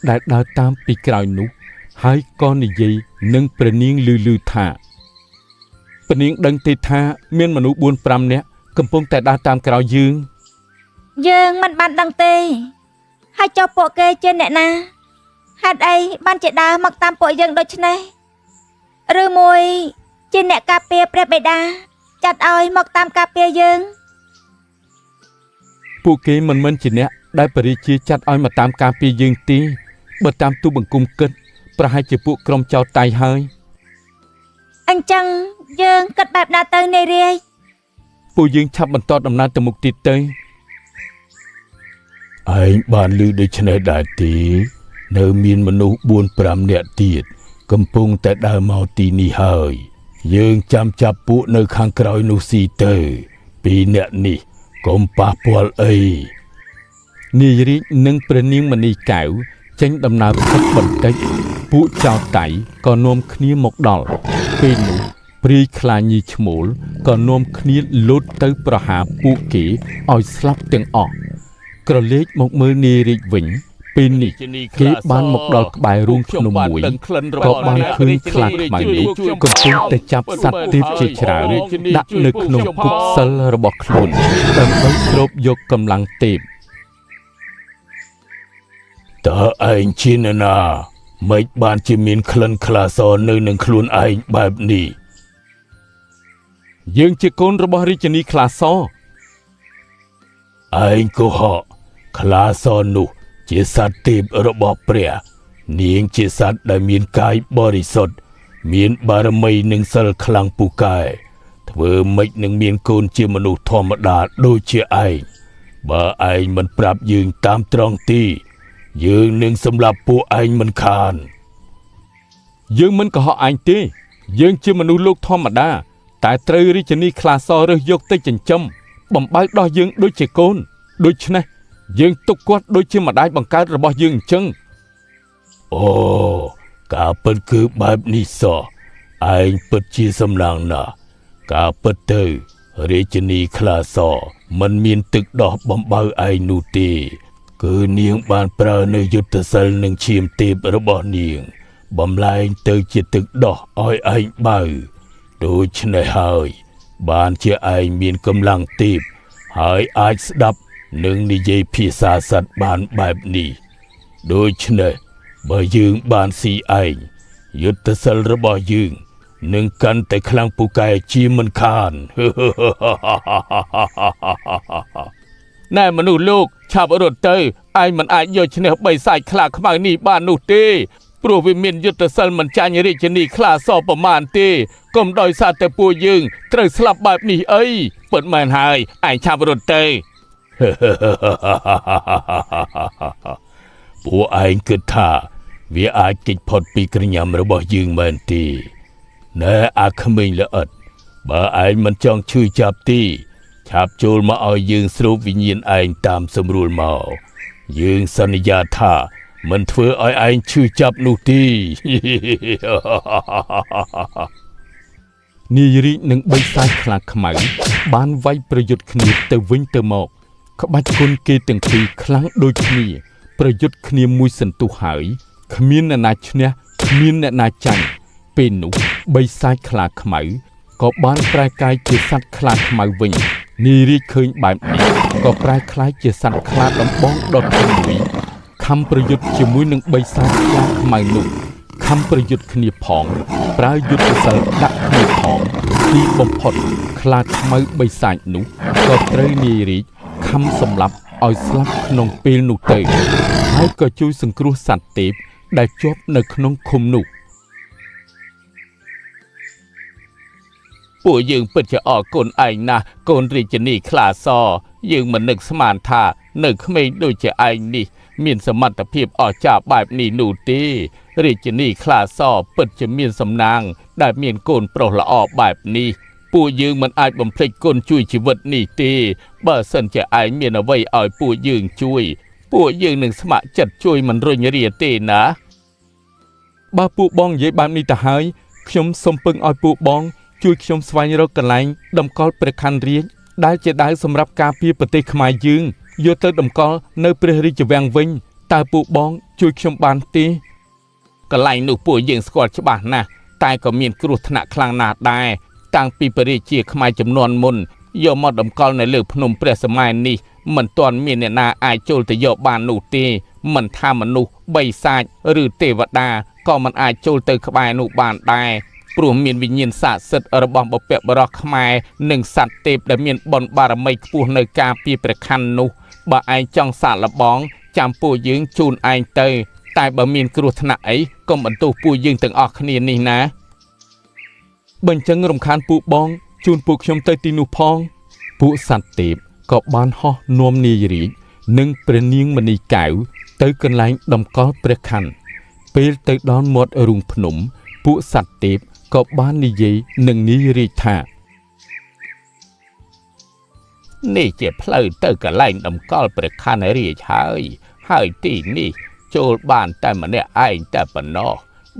Speaker 2: ដែលដើរតាមពីក្រោយនោះហើយក៏និយាយនឹងព្រះនាងឮថាព្រះនាងដឹងទេថាមានមនុស្ស 4-5 នាក់កំពុងតែដើរតាមក្រោយ
Speaker 3: យើងមិនបានដឹងទេហើយចុះពួកគេជាអ្នកណាហេតុអីបានជាដើរមកតាមពួកយើងដូចនេះឬមួយជាអ្នកការពារព្រះបិតាចាត់ឲ្យមកតាមការពារយើង
Speaker 2: ពួកគេមិនមែនជាអ្នកដែលព្រះរាជាចាត់ឲ្យមកតាមការពារយើងទេបើតាមទូបង្គំគិតប្រហែលជាពួកក្រុមចៅតៃហើយ
Speaker 3: អញ្ចឹងយើងគិតបែបណាទៅនាយរាជ
Speaker 2: ពួកយើងឆាប់បន្តដំណើរទៅមុខទៀតទៅ
Speaker 4: ឯងបានឮដូច្នេះដែរទេនៅមានមនុស្ស 4-5 នាក់ទៀតកំពុងតែដើរមកទីនេះហើយយើងចាំចាប់ពួកនៅខាងក្រោយនោះស៊ីទៅពីរនាក់នេះកុំប៉ះពាល់អី
Speaker 2: នាយរាជនិងព្រះនាងមណីកែវចេញដំណើរផុតបន្តិចពួកចៅតៃក៏នាំគ្នាមកដល់ពេលនោះព្រាយខ្លាញីឈ្មោលក៏នាំគ្នាលោតទៅប្រហារពួកគេឲ្យស្លាប់ទាំងអស់ក្រឡេកមកមើលនាយរាជវិញពេលនេះគេបានមកដល់ក្បែររូងភ្នំមួយក៏បានឃើញខ្លាខ្មៅនោះកំពុងតែចាប់សត្វទេពជាច្រើនដាក់នៅក្នុងគុកសិលរបស់ខ្លួនដើម្បីស្រូបយកកម្លាំងទេព
Speaker 4: តើឯងជានរណាមិនបានជាមានក្លិនខ្លាសនៅនឹងខ្លួនឯងបែបនេះ
Speaker 2: យើងជាកូនរបស់រាជិនីខ្លាស
Speaker 4: ឯងកុហកខ្លាសនោះជាសត្វទេពរបស់ព្រះនាងជាសត្វដែលមានកាយបរិសុទ្ធមានបារមីនិងសិលខ្លាំងពូកែធ្វើម៉េចនឹងមានកូនជាមនុស្សធម្មតាដូចជាឯងបើឯងមិនប្រាប់យើងតាមត្រង់ទីយើងនឹងសម្លាប់ពួកឯងមិនខាន
Speaker 2: យើងមិនកុហកឯងទេយើងជាមនុស្សលោកធម្មតាតែត្រូវរាជិនីខ្លាសរើសយកទៅចិញ្ចឹមបំបើកដោះយើងដូចជាកូនដូច្នេះយើងទុកគាត់ដូចជាម្ដាយបង្កើតរបស់យើងអញ្ចឹង
Speaker 4: អូការពិតគឺបែបនេះសោះឯងពិតជាសំឡាងណាស់ការពិតទៅរាជិនីខ្លាសមិនមានទឹកដោះបំបើឯងនោះទេគឺនាងបានប្រើនៅយុទ្ធសិលនិងឈាមទេពរបស់នាងបំលែងទៅជាទឹកដោះឲ្យឯងបើដូច្នេះហើយបានជាឯងមានកម្លាំងទេពហើយអាចស្ដាប់និងនិយាយភាសាសត្វបានបែបនេះដូច្នេះបើយើងបានស៊ីឯងយុទ្ធសិលរបស់យើងនឹងកាន់តែខ្លាំងពូកែជាមិនខាន
Speaker 2: ណែមនុស្សលោកឆាប់រត់ទៅឯងមិនអាចយកឈ្នះបីសាច់ខ្លាខ្មៅនេះបាននោះទេព្រោះវាមានយុទ្ធសិលមិនចាញ់រាជិនីខ្លាសប្រមាណទេកុំដោយសារតែពួកយើងត្រូវស្លាប់បែបនេះអីពិតមែនហើយឯងឆាប់រត់ទៅ
Speaker 4: ពួកឯងគិតថាវាអាចគេចផុតពីក្រញាំរបស់យើងមែនទេណែអាក្មេងល្អិតបើឯងមិនចង់ឈឺចាប់ទេឆាប់ចូលមកឲ្យយើងស្រូបវិញ្ញាណឯងតាមសម្រួលមកយើងសន្យាថាមិនធ្វើឲ្យឯងឈឺចាប់នោះទេ
Speaker 2: នាយរាជនិងបីសាច់ខ្លាខ្មៅបានវាយប្រយុទ្ធគ្នាទៅវិញទៅមកក្បាច់គុណគេទាំងពីរខ្លាំងដូចគ្នាប្រយុទ្ធគ្នាមួយសន្ទុះហើយគ្មានអ្នកណាឈ្នះគ្មានអ្នកណាចាញ់ពេលនោះបីសាច់ខ្លាខ្មៅក៏បានប្រែកាយជាសត្វខ្លាខ្មៅវិញ នាយរាជឃើញបែបនេះក៏ប្រែក្លាយជាសត្វខ្លាដំបងដុតមួយខំប្រយុទ្ធជាមួយនឹងបិសាចខ្លាខ្មៅនោះខំប្រយុទ្ធគ្នាផងប្រើយុទ្ធសិលដាក់គ្នាផងទីបំផុតខ្លាខ្មៅបិសាចនោះក៏ត្រូវនាយរាជខំសម្លាប់ឲ្យស្លាប់ក្នុងពេលនោះទៅហើយក៏ជួយសង្គ្រោះសត្វទេពដែលជាប់នៅក្នុងឃុំនោះ
Speaker 4: ពួកយើងពិតជាអរគុណឯងណាស់កូនរាជិនីខ្លាសយើងមិននឹកស្មានថានៅក្មេងដូចជាឯងនេះមានសមត្ថភាពអស្ចារ្យបែបនេះនោះទេរាជិនីខ្លាសពិតជាមានសំណាងដែលមានកូនប្រុសល្អបែបនេះពួកយើងមិនអាចបំភ្លេចគុណជួយជីវិតនេះទេបើសិនជាឯងមានអ្វីឲ្យពួកយើងជួយពួកយើងនឹងស្ម័គ្រចិត្តជួយមិនរុញរាទេណា
Speaker 2: បើពួកបងនិយាយបែបនេះទៅហើយខ្ញុំសូមពឹងឲ្យពួកបងជួយខ្ញុំស្វែងរកកន្លែងតម្កល់ព្រះខ័នរាជដែលជាដាវសម្រាប់ការពារប្រទេសខ្មែរយើងយកទៅតម្កល់នៅព្រះរាជវាំងវិញតើពួកបងជួយខ្ញុំបានទេ
Speaker 4: កន្លែងនោះពួកយើងស្គាល់ច្បាស់ណាស់តែក៏មានគ្រោះថ្នាក់ខ្លាំងណាស់ដែរតាំងពីព្រះរាជាខ្មែរចំនួនមុនយកមកតម្កល់នៅលើភ្នំព្រះសម័យនេះមិនទាន់មានអ្នកណាអាចចូលទៅយកបាននោះទេមិនថាមនុស្សបិសាចឬទេវតាក៏មិនអាចចូលទៅក្បែរនោះបានដែរព្រោះមានវិញ្ញាណស័ក្តិសិទ្ធិរបស់បុព្វបុរសខ្មែរនិងសត្វទេពដែលមានបុណ្យបារមីខ្ពស់នៅការពារព្រះខ័ននោះបើឯងចង់សាកល្បងចាំពួកយើងជូនឯងទៅតែបើមានគ្រោះថ្នាក់អីកុំបន្ទោសពួកយើងទាំងអស់គ្នានេះណា
Speaker 2: បើអញ្ចឹងរំខានពួកបងជូនពួកខ្ញុំទៅទីនោះផងពួកសត្វទេពក៏បានហោះនាំនាយរាជនិងព្រះនាងមណីកែវទៅកន្លែងតម្កល់ព្រះខ័នពេលទៅដល់មាត់រូងភ្នំពួកសត្វទេពក៏បាននិយាយនឹងនាយរាជថា
Speaker 4: នេះជាផ្លូវទៅកន្លែងតម្កល់ព្រះខ័នរាជហើយទីនេះចូលបានតែម្នាក់ឯងតែប៉ុណ្ណោះ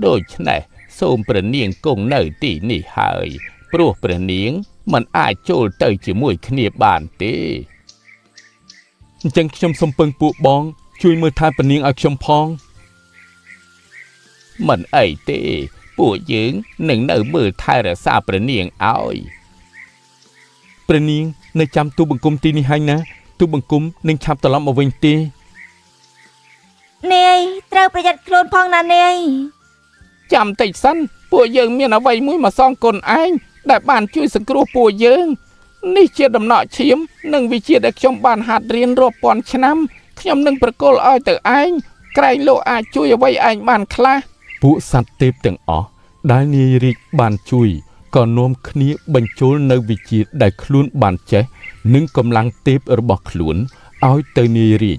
Speaker 4: ដូច្នេះសូមព្រះនាងគង់នៅទីនេះហើយព្រោះព្រះនាងមិនអាចចូលទៅជាមួយគ្នាបានទេ
Speaker 2: អញ្ចឹងខ្ញុំសូមពឹងពួកបងជួយមើលថែព្រះនាងឲ្យខ្ញុំផង
Speaker 4: មិនអីទេពួកយើងនឹងនៅមើលថែរក្សាព្រះនាងឲ្យ
Speaker 2: ព្រះនាងនៅចាំទូបង្គំទីនេះហើយណាទូបង្គំនឹងឆាប់ត្រឡប់មកវិញទេ
Speaker 3: នាយត្រូវប្រយ័ត្នខ្លួនផងណានាយ
Speaker 4: ចាំតិចសិនពួកយើងមានអ្វីមួយមកសងគុណឯងដែលបានជួយសង្គ្រោះពួកយើងនេះជាដំណក់ឈាមនិងវិជ្ជាដែលខ្ញុំបានហាត់រៀនរាប់ពាន់ឆ្នាំខ្ញុំនឹងប្រគល់ឲ្យទៅឯងក្រែងលោកអាចជួយអ្វីឯងបានខ្លះ
Speaker 2: ពួកសត្វទេពទាំងអស់ដែលនាយរាជបានជួយក៏នាំគ្នាបញ្ចូលនៅវិជ្ជាដែលខ្លួនបានចេះនិងកម្លាំងទេពរបស់ខ្លួនឲ្យទៅនាយរាជ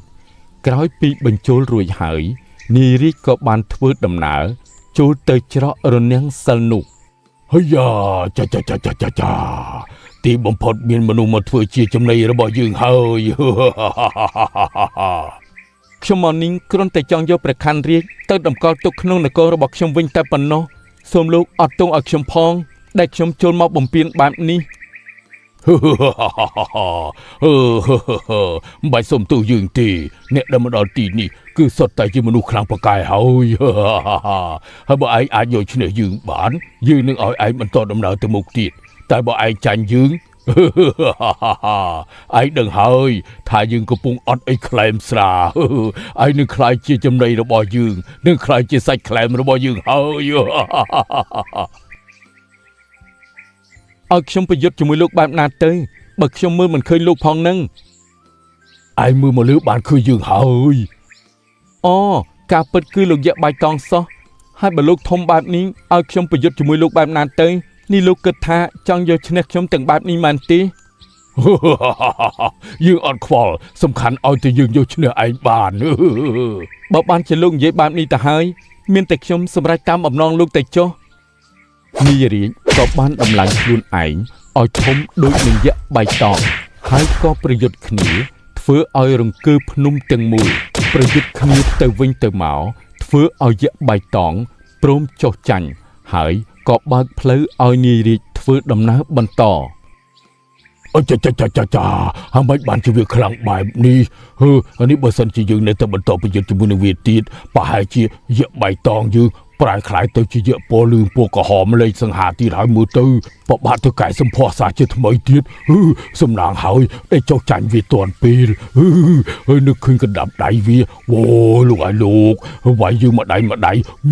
Speaker 2: ក្រោយពីបញ្ចូលរួចហើយនាយរាជក៏បានធ្វើដំណើរចូលទៅច្រករនាំងសិលនោះ
Speaker 4: ហើយយ៉ាចាទីបំផុតមានមនុស្សមកធ្វើជាចំណីរបស់យើងហើយ
Speaker 2: ខ្ញុំមកនេះគ្រាន់តែចង់យកព្រះខ័នរាជទៅតម្កល់ទុកក្នុងនគររបស់ខ្ញុំវិញតែប៉ុណ្ណោះសូមលោកអត់ទោសឲ្យខ្ញុំផងដែលខ្ញុំចូលមកបំពេញបែបនេះ
Speaker 4: មិនបាច់សុំទោសយើងទេអ្នកដែលមកដល់ទីនេះគឺសុទ្ធតែជាមនុស្សខ្លាំងពូកែហើយហើយបើឯងអាចយកឈ្នះយើងបានយើងនឹងឲ្យឯងបន្តដំណើរទៅមុខទៀតតែបើឯងចាញ់យើងឯងដឹងហើយថាយើងកំពុងអត់អីក្លែមស្រាឯងនឹងខ្លាចជាចំណីរបស់យើងនឹងខ្លាចជាសាច់ក្លែមរបស់យើងហើយ
Speaker 2: ឲ្យខ្ញុំប្រយុទ្ធជាមួយលោកបែបណាទៅបើខ្ញុំមើលមិនឃើញលោកផងនឹង
Speaker 4: ឯងមើលមកលើបានឃើញយើងហើយ
Speaker 2: អូការពិតគឺលោកយៈបៃតងសោះហើយបើលោកធំបែបនេះឲ្យខ្ញុំប្រយុទ្ធជាមួយលោកបែបណាទៅនេះលោកគិតថាចង់យកឈ្នះខ្ញុំទាំងបែបនេះមែនទេ
Speaker 4: យើងអត់ខ្វល់សំខាន់ឲ្យតែយើងយកឈ្នះឯងបាន
Speaker 2: បើបានជាលោកនិយាយបែបនេះទៅហើយមានតែខ្ញុំសម្រេចតាមបំណងលោកតែចុះនាយរាជក៏បានដំឡើងខ្លួនឯងឲ្យធំដូចនឹងយៈបៃតងហើយក៏ប្រយុទ្ធគ្នាធ្វើឲ្យរង្គើភ្នំទាំងមូលប្រយុទ្ធគ្នាទៅវិញទៅមកធ្វើឲ្យយៈបៃតងព្រមចុះចាញ់ហើយក៏បើកផ្លូវឲ្យនាយរាជធ្វើដំណើរបន្ត
Speaker 4: អូចាហើយមិនបានជាវាខ្លាំងបែបនេះនេះបើសិនជាយើងនៅតែបន្តប្រយុទ្ធជាមួយនឹងវាទៀតប្រហែលជាយៈបៃតងយើង ប្រែคล้ายទៅជាយៈពណ៌លឿងពណ៌ក្រហមលេខសង្ហាទៀតហើយមើលទៅបបាក់ទៅកែសម្ផស្សសាជាថ្មីទៀតសំណាងហើយដែលចុះចាញ់វាទាន់ពេលហើយនឹកឃើញកណ្ដាប់ដៃវាអូលោកអាយលោកវាយយើងម្ដាយ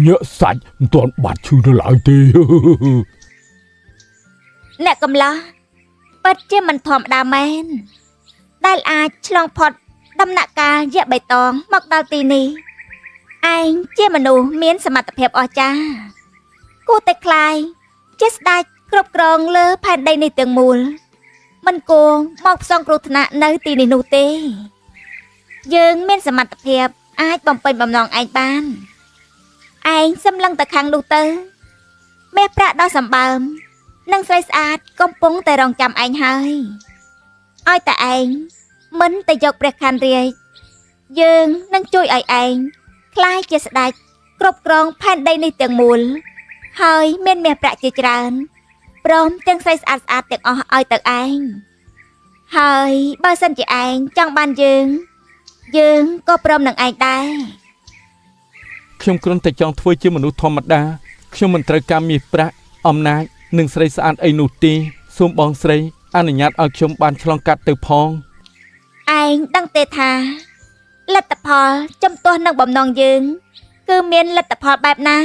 Speaker 4: ញាក់សាច់មិនទាន់បាត់ឈឺនៅឡើយទេ
Speaker 3: អ្នកកំឡោះពិតជាមិនធម្មតាមែនដែលអាចឆ្លងផុតដំណាក់កាលយៈបៃតងមកដល់ទីនេះឯងជាមនុស្សមានសមត្ថភាពអស្ចារ្យគួរតែខ្លាយជាស្ដេចគ្រប់គ្រងលើផែនដីនេះទាំងមូលមិនគួរមកផ្សងគ្រោះថ្នាក់នៅទីនេះនោះទេយើងមានសមត្ថភាពអាចបំពេញបំណងឯងបានឯងសម្លឹងទៅខាងនោះទៅមេប្រាក់ដ៏សម្បើមនិងស្រីស្អាតកំពុងតែរងចាំឯងហើយឲ្យតែឯងមិនទៅយកព្រះខ័នរាជយើងនឹងជួយឲ្យឯងខ្លាយជាស្ដេចគ្រប់គ្រងផែនដីនេះទាំងមូលហើយមានមាសប្រាក់ជាច្រើនព្រមទាំងស្រីស្អាតទាំងអស់ឲ្យទៅឯងហើយបើសិនជាឯងចង់បានយើងក៏ព្រមនឹងឯងដែរ
Speaker 2: ខ្ញុំគ្រាន់តែចង់ធ្វើជាមនុស្សធម្មតាខ្ញុំមិនត្រូវការមាសប្រាក់អំណាចនិងស្រីស្អាតអីនោះទេសូមបងស្រីអនុញ្ញាតឲ្យខ្ញុំបានឆ្លងកាត់ទៅផង
Speaker 3: ឯងដឹងទេថាលទ្ធផលចំពោះនឹងបំណងយើងគឺមានលទ្ធផលបែបណា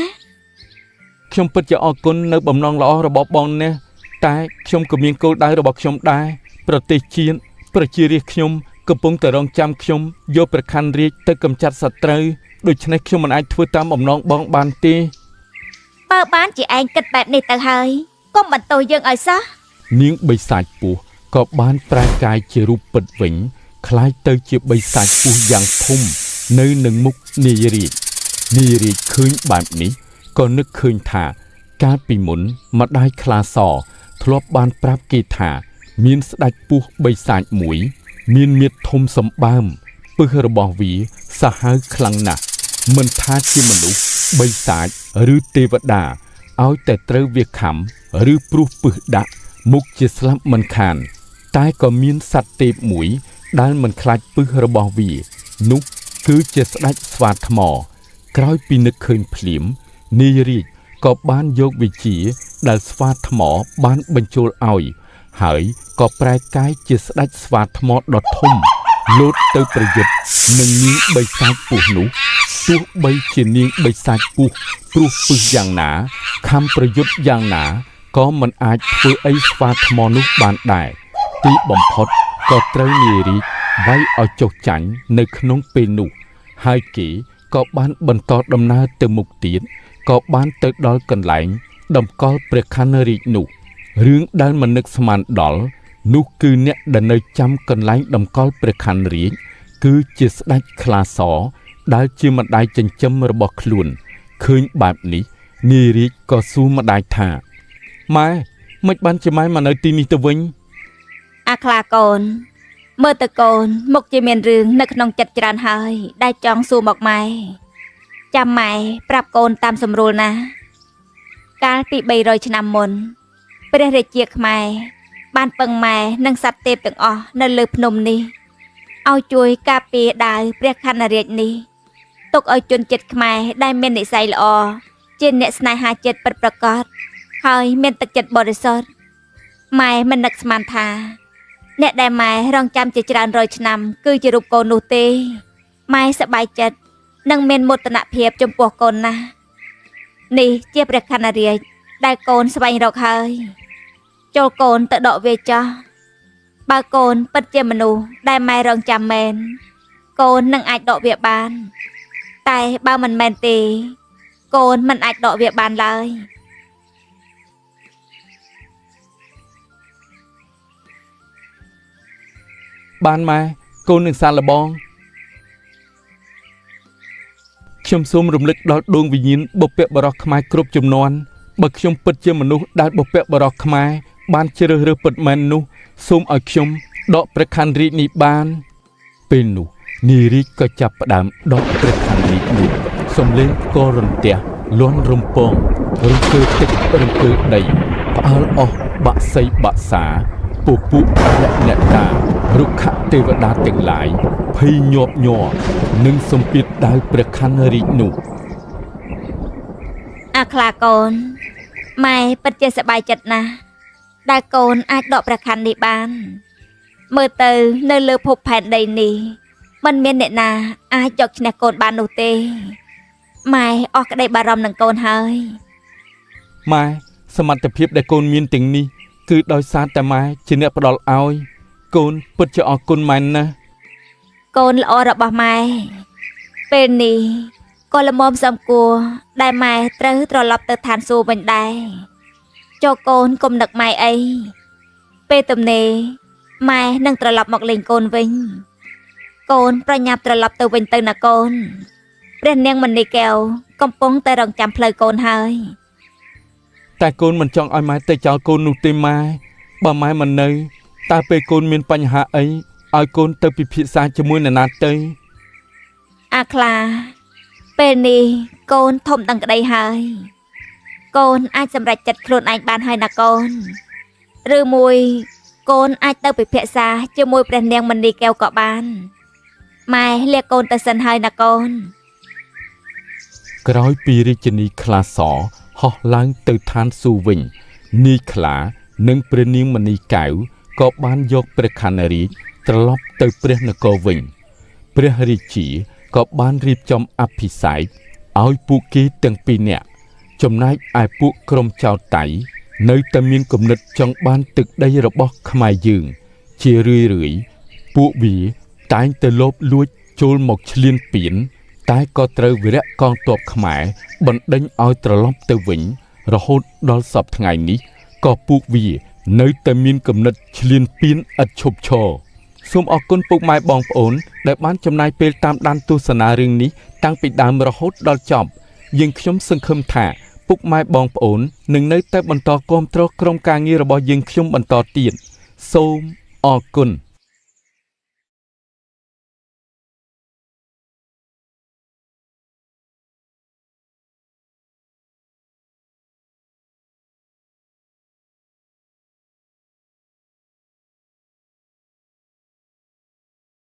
Speaker 2: ខ្ញុំពិតជាអរគុណនៅបំណងល្អរបស់បងនេះតែខ្ញុំក៏មានគោលដៅរបស់ខ្ញុំដែរប្រទេសជាតិប្រជារាស្ត្រខ្ញុំកំពុងតែរងចាំខ្ញុំយកព្រះខ័នរាជទៅកម្ចាត់សត្រូវដូច្នេះខ្ញុំមិនអាចធ្វើតាមបំណងបងបានទេ
Speaker 3: បើបានជាឯងគិតបែបនេះទៅហើយកុំបន្ទោសយើងឲ្យសោះ
Speaker 2: នាងបិសាចពស់ក៏បានប្រែកាយជារូបពិតវិញคล้ายទៅជាបិសាចពស់យ៉ាងធំនៅនឹងមុខនាយរាជឃើញបែបនេះក៏នឹកឃើញថាកាលពីមុនម្ដាយខ្លាសធ្លាប់បានប្រាប់គេថាមានស្ដេចពស់បិសាចមួយមានមាឌធំសម្បើមពឹសរបស់វាសាហាវខ្លាំងណាស់មិនថាជាមនុស្សបិសាចឬទេវតាឲ្យតែត្រូវវាខំឬព្រោះពឹសដាក់មុខជាស្លាប់មិនខានតែក៏មានសត្វទេពមួយដែលមិនខ្លាចពឹសរបស់វានោះគឺជាស្ដេចស្វាថ្មក្រោយពីនឹកឃើញភ្លាមនាយរាជក៏បានយកវិជាដែលស្វាថ្មបានបញ្ចូលឲ្យហើយក៏ប្រែកាយជាស្ដេចស្វាថ្មដ៏ធំលោតទៅប្រយុទ្ធនឹងនាងបិសាចពស់នោះទោះបីជានាងបិសាចពស់ព្រោះពឹសយ៉ាងណាខំប្រយុទ្ធយ៉ាងណាក៏មិនអាចធ្វើអីស្វាថ្មនោះបានដែរទីបំផុតក៏ត្រូវនាយរាជវាយឲ្យចុះចាញ់នៅក្នុងពេលនោះហើយគេក៏បានបន្តដំណើរទៅមុខទៀតក៏បានទៅដល់កន្លែងតម្កល់ព្រះខ័នរាជនោះរឿងដែលមិននឹកស្មានដល់នោះគឺអ្នកដែលនៅចាំកន្លែងតម្កល់ព្រះខ័នរាជគឺជាស្ដេចខ្លាសដែលជាម្ដាយចិញ្ចឹមរបស់ខ្លួនឃើញបែបនេះនាយរាជក៏សួរម្ដាយថាម៉ែមិនបានជាម៉ែមកនៅទីនេះទៅវិញ
Speaker 3: អាខ្លាកូនមើលទៅកូនមុខជាមានរឿងនៅក្នុងចិត្តច្រើនហើយដែលចង់សួរមកម៉ែចាំម៉ែប្រាប់កូនតាមសម្រួលណាកាលពី300ឆ្នាំមុនព្រះរាជាខ្មែរបានពឹងម៉ែនិងសត្វទេពទាំងអស់នៅលើភ្នំនេះឲ្យជួយការពារដាវព្រះខ័នរាជនេះទុកឲ្យជនជាតិខ្មែរដែលមាននិស្ស័យល្អជាអ្នកស្នេហាជាតិពិតប្រាកដហើយមានទឹកចិត្តបរិសុទ្ធម៉ែមិននឹកស្មានថាអ្នកដែលម៉ែរងចាំជាច្រើនរយឆ្នាំគឺជារូបកូននោះទេម៉ែសប្បាយចិត្តនិងមានមោទនភាពចំពោះកូនណាស់នេះជាព្រះខ័នរាជដែលកូនស្វែងរកហើយចូលកូនទៅដកវាចោះបើកូនពិតជាមនុស្សដែលម៉ែរងចាំមែនកូននឹងអាចដកវាបានតែបើមិនមែនទេកូនមិនអាចដកវាបានឡើយ
Speaker 2: បានម៉ែកូននឹងសាឡបង ខ្ញុំសូមរំលឹកដល់ដួងវិញ្ញាណបុព្វបុរសខ្មែរគ្រប់ជំនាន់បើខ្ញុំពិតជាមនុស្សដែលបុព្វបុរសខ្មែរបានជ្រើសរើសពិតមែននោះសូមឲ្យខ្ញុំដកព្រះខ័នរាជនេះបានពេលនោះនាយរាជក៏ចាប់ផ្ដើមដកព្រះខ័នរាជនោះសំលេងក៏រន្ទះលាន់រំពងរង្គើទឹករង្គើដីផ្អើលអស់បាក់សីបាក់សាពពួកអ្នកតារុក្ខទេវតាទាំងឡាយភ័យញាប់ញ័រនិងសម្ពាធដាវព្រះខ័នរាជនោះ
Speaker 3: អាខ្លាកូនម៉ែពិតជាសប្បាយចិត្តណាស់ដែលកូនអាចដកប្រខាន់នេះបានមើលទៅនៅលើភពផែនដីនេះមិនមានអ្នកណាអាចយកឈ្នះកូនបាននោះទេម៉ែអស់ក្តីបារម្ភនឹងកូនហើយ
Speaker 2: ម៉ែសមត្ថភាពដែលកូនមានទាំងនេះគឺដោយសារតែម៉ែជាអ្នកផ្ដល់ឲ្យកូនពិតជាអរគុណម៉ែណាស់
Speaker 3: កូនល្អរបស់ម៉ែពេលនេះក៏ល្មមសំគួរដែលម៉ែត្រូវត្រឡប់ទៅឋានសួគ៌វិញដែរចូលកូនកុំនឹកម៉ែអីពេលទំនេរម៉ែនឹងត្រឡប់មកលេងកូនវិញកូនប្រញាប់ត្រឡប់ទៅវិញទៅណាកូនព្រះនាងមនីកែវកំពុងតែរងចាំផ្លូវកូនហើយ
Speaker 2: តែកូនមិនចង់ឲ្យម៉ែទៅចោលកូននោះទេម៉ែបើម៉ែមិននៅតើពេលកូនមានបញ្ហាអីឲ្យកូនទៅពិភាក្សាជាមួយនរណាទៅ
Speaker 3: អាខ្លាពេលនេះកូនធំដឹងក្តីហើយកូនអាចសម្រេចចិត្តខ្លួនឯងបានហើយណាកូនឬមួយកូនអាចទៅពិភាក្សាជាមួយព្រះនាងមនីកែវក៏បានម៉ែលាកូនទៅសិនហើយណាកូន
Speaker 2: ក្រោយពីរាជិនីខ្លាសហោះឡើងទៅឋានសួគ៌វិញនាយខ្លានិងព្រះនាងមនីកែវក៏បានយកព្រះខ័នរាជត្រឡប់ទៅព្រះនគរវិញព្រះរាជាក៏បានរៀបចំអភិសេកឲ្យពួកគេទាំងពីរនាក់ចំណែកឯពួកក្រុមចៅតៃនៅតែមានគំនិតចង់បានទឹកដីរបស់ខ្មែរយើងជារឿយៗពួកវាតែងតែលបលួចចូលមកឈ្លានពានតែក៏ត្រូវវីរៈកងទ័ពខ្មែរបណ្ដេញឲ្យត្រឡប់ទៅវិញរហូតដល់សព្វថ្ងៃនេះក៏ពួកវានៅតែមានគំនិតឈ្លានពានឥតឈប់ឈរសូមអរគុណពុកម៉ែបងប្អូនដែលបានចំណាយពេលតាមដានទស្សនារឿងនេះតាំងពីដើមរហូតដល់ចប់យើងខ្ញុំសង្ឃឹមថាពុកម៉ែបងប្អូននឹងនៅតែបន្តគាំទ្រក្រុមការងាររបស់យើងខ្ញុំបន្តទៀតសូមអរគុណ